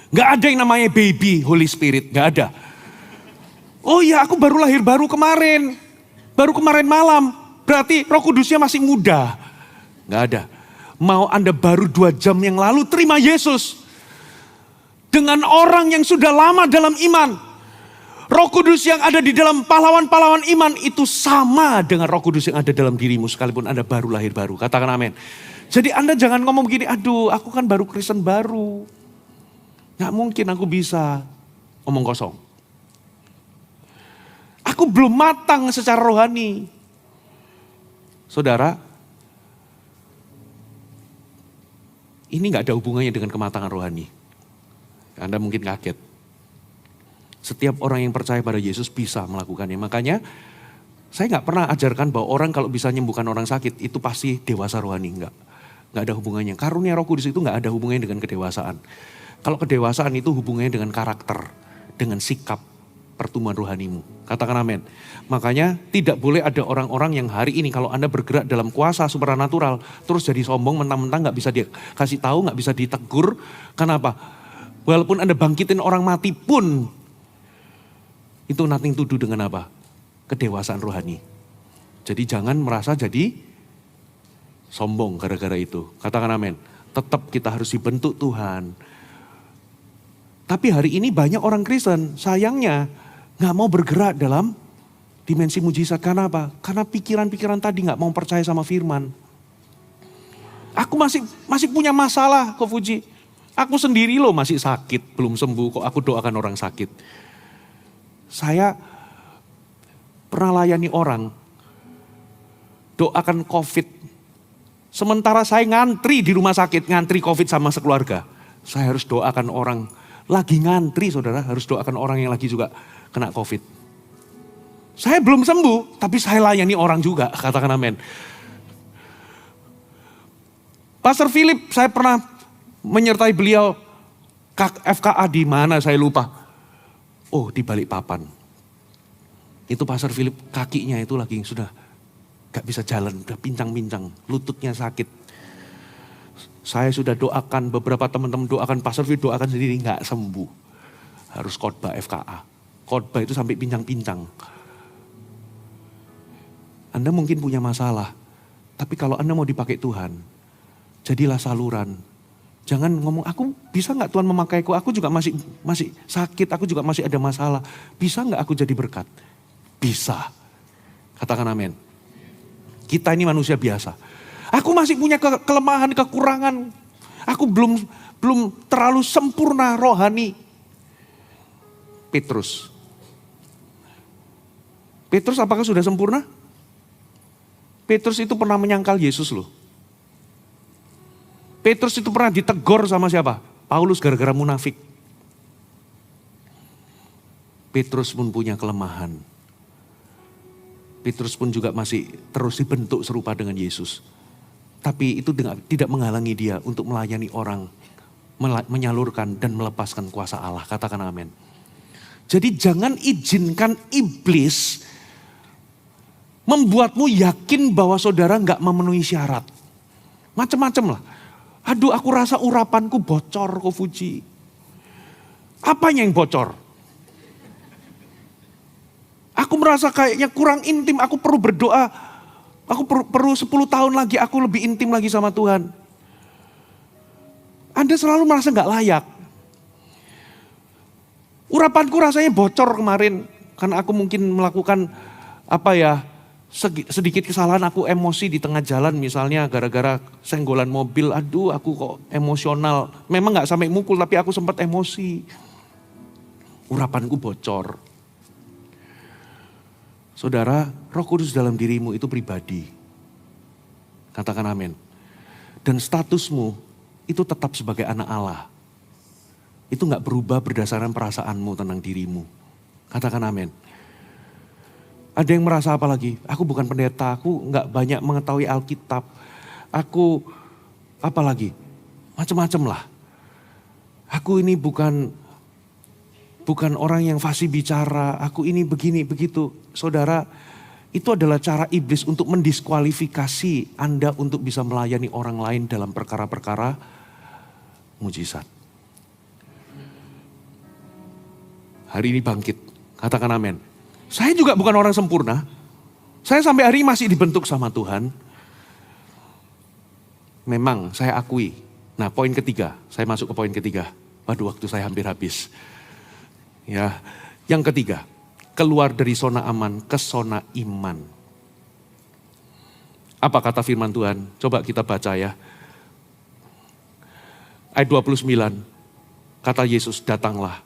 Gak ada yang namanya baby Holy Spirit, gak ada. Oh iya aku baru lahir baru kemarin malam, berarti Roh Kudusnya masih muda. Gak ada. Mau Anda baru 2 jam yang lalu terima Yesus. Dengan orang yang sudah lama dalam iman. Roh Kudus yang ada di dalam pahlawan-pahlawan iman itu sama dengan Roh Kudus yang ada dalam dirimu sekalipun Anda baru lahir baru. Katakan amin. Jadi Anda jangan ngomong begini, aduh aku kan baru Kristen baru. Gak mungkin aku bisa omong kosong. Aku belum matang secara rohani. Saudara, ini gak ada hubungannya dengan kematangan rohani. Anda mungkin kaget. Setiap orang yang percaya pada Yesus bisa melakukannya. Makanya saya gak pernah ajarkan bahwa orang kalau bisa menyembuhkan orang sakit itu pasti dewasa rohani. Enggak ada hubungannya. Karunia Roh Kudus itu gak ada hubungannya dengan kedewasaan. Kalau kedewasaan itu hubungannya dengan karakter, dengan sikap pertumbuhan rohanimu. Katakan amin. Makanya tidak boleh ada orang-orang yang hari ini kalau Anda bergerak dalam kuasa supranatural terus jadi sombong mentang-mentang gak bisa dikasih tahu, gak bisa ditegur. Kenapa? Walaupun Anda bangkitin orang mati pun itu nothing to do dengan apa? Kedewasaan rohani. Jadi jangan merasa jadi sombong gara-gara itu. Katakan amin. Tetap kita harus dibentuk Tuhan. Tapi hari ini banyak orang Kristen sayangnya gak mau bergerak dalam dimensi mujizat. Karena apa? Karena pikiran-pikiran tadi gak mau percaya sama firman. Aku masih punya masalah kok Fuji. Aku sendiri loh masih sakit, belum sembuh kok aku doakan orang sakit. Saya pernah layani orang, doakan COVID. Sementara saya ngantri di rumah sakit, ngantri COVID sama sekeluarga. Saya harus doakan orang, lagi ngantri saudara, harus doakan orang yang lagi juga kena COVID. Saya belum sembuh, tapi saya layani orang juga, katakan amin. Pastor Philip, saya pernah menyertai beliau FKA di mana saya lupa. Oh di Balikpapan. Itu Pastor Philip kakinya itu lagi sudah gak bisa jalan, udah pincang-pincang, lututnya sakit. Saya sudah doakan, beberapa teman-teman doakan, Pastor Philip doakan sendiri gak sembuh. Harus khotbah FKA. Khotbah itu sampai pincang-pincang. Anda mungkin punya masalah, tapi kalau Anda mau dipakai Tuhan, jadilah saluran. Jangan ngomong, aku bisa gak Tuhan memakaiku, aku juga masih sakit, aku juga masih ada masalah. Bisa gak aku jadi berkat? Bisa. Katakan amin. Kita ini manusia biasa. Aku masih punya kelemahan, kekurangan. Aku belum terlalu sempurna rohani. Petrus apakah sudah sempurna? Petrus itu pernah menyangkal Yesus loh. Petrus itu pernah ditegur sama siapa? Paulus gara-gara munafik. Petrus pun punya kelemahan. Petrus pun juga masih terus dibentuk serupa dengan Yesus. Tapi itu tidak menghalangi dia untuk melayani orang, menyalurkan dan melepaskan kuasa Allah. Katakan amin. Jadi jangan izinkan iblis membuatmu yakin bahwa saudara gak memenuhi syarat. Macam-macam lah. Aduh aku rasa urapanku bocor kok Fuji. Apanya yang bocor? Aku merasa kayaknya kurang intim, aku perlu berdoa. Aku perlu 10 tahun lagi aku lebih intim lagi sama Tuhan. Anda selalu merasa nggak layak. Urapanku rasanya bocor kemarin karena aku mungkin melakukan sedikit kesalahan, aku emosi di tengah jalan misalnya gara-gara senggolan mobil. Aduh, aku kok emosional. Memang nggak sampai mukul tapi aku sempat emosi. Urapanku bocor. Saudara, Roh Kudus dalam dirimu itu pribadi. Katakan amin. Dan statusmu itu tetap sebagai anak Allah. Itu nggak berubah berdasarkan perasaanmu tentang dirimu. Katakan amin. Ada yang merasa apa lagi? Aku bukan pendeta, aku nggak banyak mengetahui Alkitab. Aku apa lagi? Macam-macam lah. Aku ini bukan orang yang fasih bicara. Aku ini begini begitu. Saudara, itu adalah cara iblis untuk mendiskualifikasi Anda untuk bisa melayani orang lain dalam perkara-perkara mujizat. Hari ini bangkit, katakan amin. Saya juga bukan orang sempurna. Saya sampai hari ini masih dibentuk sama Tuhan. Memang saya akui. Nah, poin ketiga, saya masuk ke poin ketiga. Waduh, waktu saya hampir habis. Ya, yang ketiga, keluar dari zona aman ke zona iman. Apa kata firman Tuhan? Coba kita baca ya. Ayat 29, kata Yesus, datanglah.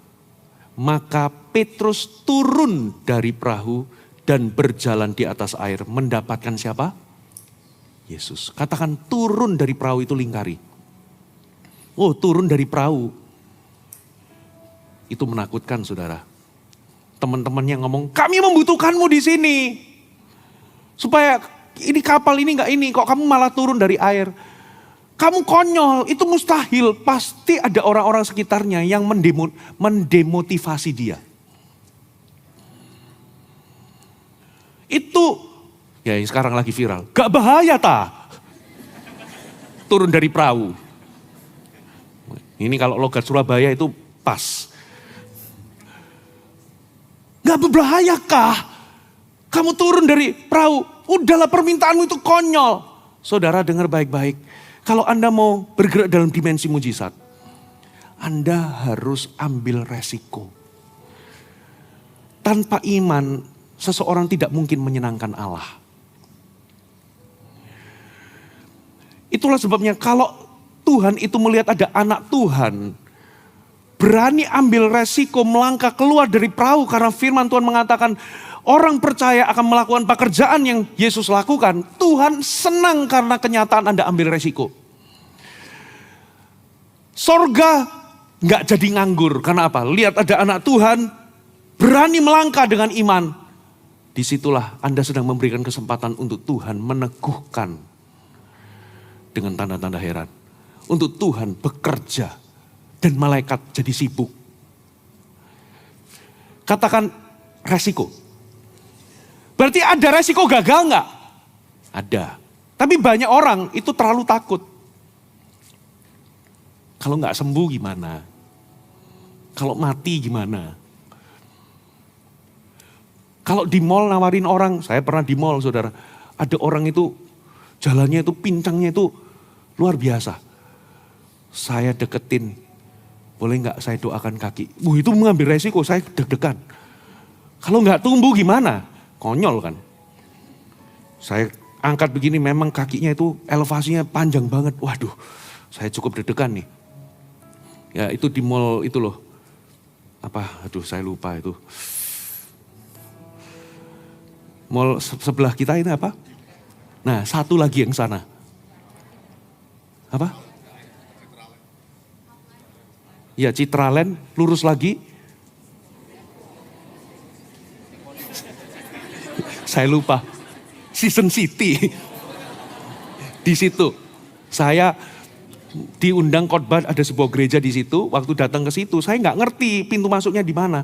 Maka Petrus turun dari perahu dan berjalan di atas air. Mendapatkan siapa? Yesus. Katakan turun dari perahu itu lingkari. Oh, turun dari perahu. Itu menakutkan, saudara. Teman-temannya ngomong, kami membutuhkanmu di sini. Supaya ini kapal ini enggak ini, kok kamu malah turun dari air. Kamu konyol, itu mustahil. Pasti ada orang-orang sekitarnya yang mendemotivasi dia. Itu, ya sekarang lagi viral. Gak bahaya ta? Turun dari perahu. Ini kalau logat Surabaya itu pas. Gak berbahaya kah? Kamu turun dari perahu. Udahlah, permintaanmu itu konyol. Saudara dengar baik-baik. Kalau Anda mau bergerak dalam dimensi mujizat, Anda harus ambil resiko. Tanpa iman, seseorang tidak mungkin menyenangkan Allah. Itulah sebabnya kalau Tuhan itu melihat ada anak Tuhan, berani ambil resiko melangkah keluar dari perahu karena firman Tuhan mengatakan orang percaya akan melakukan pekerjaan yang Yesus lakukan. Tuhan senang karena kenyataan Anda ambil resiko. Sorga gak jadi nganggur. Karena apa? Lihat ada anak Tuhan berani melangkah dengan iman. Disitulah Anda sedang memberikan kesempatan untuk Tuhan meneguhkan dengan tanda-tanda heran. Untuk Tuhan bekerja dan malaikat jadi sibuk. Katakan resiko. Berarti ada resiko gagal nggak? Ada. Tapi banyak orang itu terlalu takut. Kalau nggak sembuh gimana? Kalau mati gimana? Kalau di mall nawarin orang, saya pernah di mall saudara. Ada orang itu jalannya itu pincangnya itu luar biasa. Saya deketin, boleh nggak saya doakan kaki? Itu mengambil resiko, saya deg-degan. Kalau nggak tumbuh gimana? Konyol kan. Saya angkat begini memang kakinya itu elevasinya panjang banget. Waduh, saya cukup deg-degan nih. Ya itu di mall itu loh. Aduh saya lupa itu. Mall sebelah kita ini apa? Nah satu lagi yang sana. Apa? Ya Citraland, lurus lagi. Saya lupa. Season City. Di situ. Saya diundang khotbah, ada sebuah gereja di situ. Waktu datang ke situ, saya nggak ngerti pintu masuknya di mana.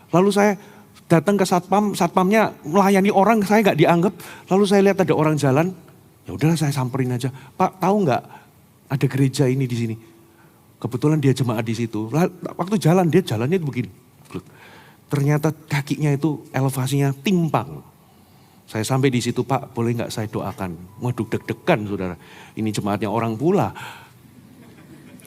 Lalu saya datang ke satpam, satpamnya melayani orang, saya nggak dianggap. Lalu saya lihat ada orang jalan, ya udahlah saya samperin aja. Pak, tahu nggak ada gereja ini di sini? Kebetulan dia jemaat di situ. Waktu jalan dia jalannya begini. Ternyata kakinya itu elevasinya timpang. Saya sampai di situ, Pak, boleh nggak saya doakan? Waduh, deg-degan saudara. Ini jemaatnya orang pula.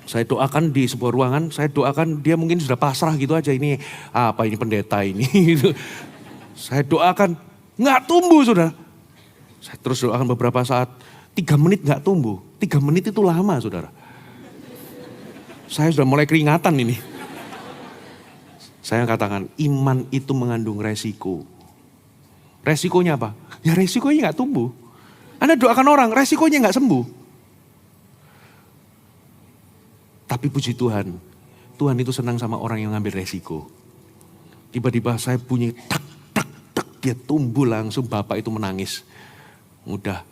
Saya doakan di sebuah ruangan, saya doakan dia mungkin sudah pasrah gitu aja, ini apa ini pendeta ini. Gitu. Saya doakan, nggak tumbuh saudara. Saya terus doakan beberapa saat, 3 menit nggak tumbuh. 3 menit itu lama saudara. Saya sudah mulai keringatan ini. Saya katakan, iman itu mengandung resiko. Resikonya apa? Ya resikonya nggak tumbuh. Anda doakan orang, resikonya nggak sembuh. Tapi puji Tuhan, Tuhan itu senang sama orang yang ngambil resiko. Tiba-tiba saya bunyi tak, tak, tak, dia tumbuh langsung, bapak itu menangis. Udah,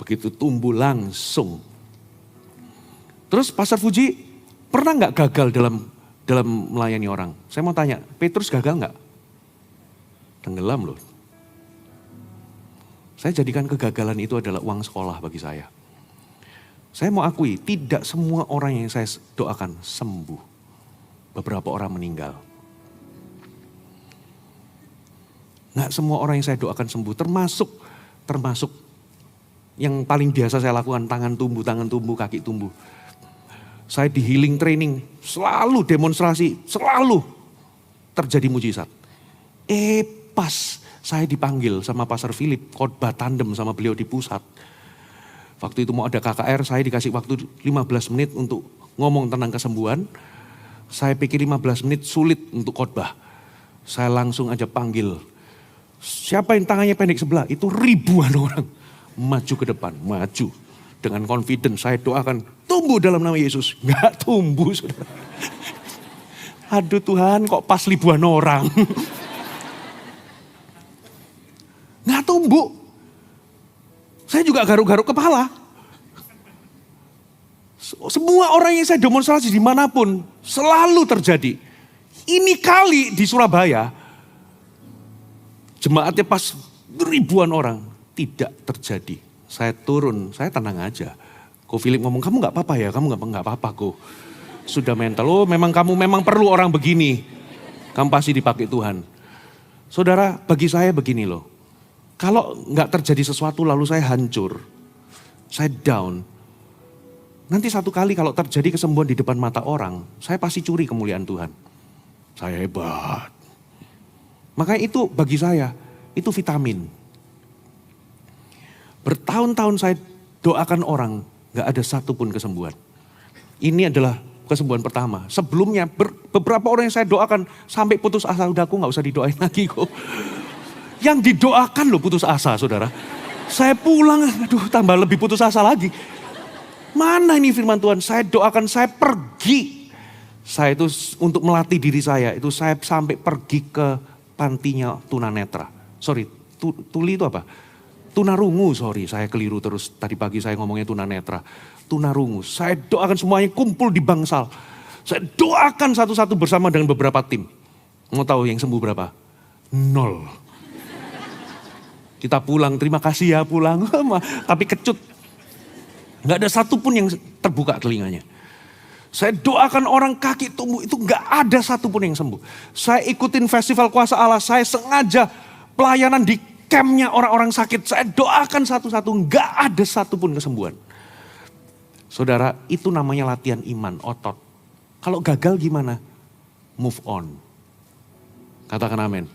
begitu tumbuh langsung. Terus Pastor Fuji, pernah nggak gagal dalam melayani orang? Saya mau tanya, Petrus gagal nggak? Tenggelam loh. Saya jadikan kegagalan itu adalah uang sekolah bagi saya. Saya mau akui, tidak semua orang yang saya doakan sembuh. Beberapa orang meninggal. Nggak semua orang yang saya doakan sembuh, termasuk yang paling biasa saya lakukan, tangan tumbuh, kaki tumbuh. Saya di healing training, selalu demonstrasi, selalu terjadi mujizat. Pas saya dipanggil sama Pastor Philip, khotbah tandem sama beliau di pusat. Waktu itu mau ada KKR, saya dikasih waktu 15 menit untuk ngomong tentang kesembuhan. Saya pikir 15 menit sulit untuk khotbah. Saya langsung aja panggil. Siapa yang tangannya pendek sebelah? Itu ribuan orang. Maju ke depan, maju. Dengan confidence saya doakan, tumbuh dalam nama Yesus. Nggak tumbuh saudara. Aduh Tuhan, kok pas ribuan orang. Nggak tumbuh. Saya juga garuk-garuk kepala. Semua orang yang saya demonstrasi dimanapun selalu terjadi. Ini kali di Surabaya, jemaatnya pas ribuan orang, tidak terjadi. Saya turun, saya tenang aja. Ko Philip ngomong, kamu gak apa-apa ya? Kamu gak apa-apa Ko. Sudah mental, oh kamu memang perlu orang begini. Kamu pasti dipakai Tuhan. Saudara, bagi saya begini loh. Kalau nggak terjadi sesuatu lalu saya hancur, saya down. Nanti satu kali kalau terjadi kesembuhan di depan mata orang, saya pasti curi kemuliaan Tuhan. Saya hebat. Makanya itu bagi saya, itu vitamin. Bertahun-tahun saya doakan orang, nggak ada satupun kesembuhan. Ini adalah kesembuhan pertama. Sebelumnya beberapa orang yang saya doakan sampai putus asa, udah aku nggak usah didoain lagi kok. Yang didoakan loh putus asa saudara. Saya pulang, aduh tambah lebih putus asa lagi. Mana ini firman Tuhan, saya doakan, saya pergi. Saya itu untuk melatih diri saya, itu saya sampai pergi ke pantinya tunanetra. Sorry, tuli itu apa? Tunarungu, sorry saya keliru terus. Tadi pagi saya ngomongnya tunanetra. Tunarungu, saya doakan semuanya kumpul di bangsal. Saya doakan satu-satu bersama dengan beberapa tim. Mau tahu yang sembuh berapa? 0. Kita pulang, terima kasih ya pulang. Tapi kecut. Gak ada satupun yang terbuka telinganya. Saya doakan orang kaki tumbuh, itu gak ada satupun yang sembuh. Saya ikutin festival kuasa Allah, saya sengaja pelayanan di campnya orang-orang sakit. Saya doakan satu-satu, gak ada satupun kesembuhan. Saudara, itu namanya latihan iman, otot. Kalau gagal gimana? Move on. Katakan amin.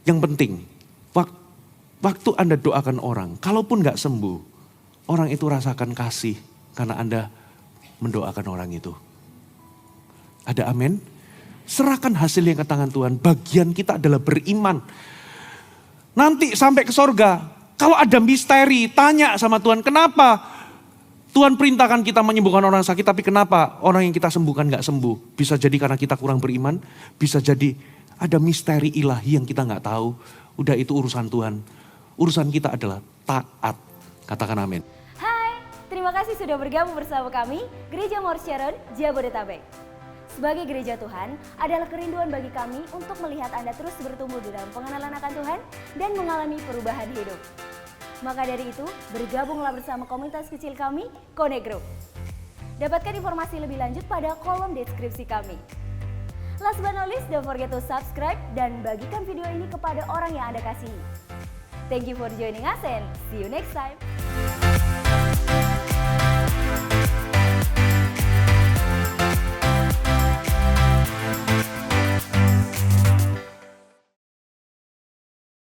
Yang penting, waktu Anda doakan orang, kalaupun gak sembuh, orang itu rasakan kasih karena Anda mendoakan orang itu. Ada amin? Serahkan hasilnya ke tangan Tuhan. Bagian kita adalah beriman. Nanti sampai ke sorga, kalau ada misteri, tanya sama Tuhan, kenapa Tuhan perintahkan kita menyembuhkan orang sakit, tapi kenapa orang yang kita sembuhkan gak sembuh? Bisa jadi karena kita kurang beriman, bisa jadi ada misteri ilahi yang kita gak tahu. Udah itu urusan Tuhan. Urusan kita adalah taat. Katakan amin. Hai, terima kasih sudah bergabung bersama kami, Gereja Mount Sharon, Jabodetabek. Sebagai gereja Tuhan, adalah kerinduan bagi kami untuk melihat Anda terus bertumbuh di dalam pengenalan akan Tuhan dan mengalami perubahan hidup. Maka dari itu, bergabunglah bersama komunitas kecil kami, Connect Group. Dapatkan informasi lebih lanjut pada kolom deskripsi kami. Last but not least, don't forget to subscribe dan bagikan video ini kepada orang yang Anda kasihi. Thank you for joining us and see you next time.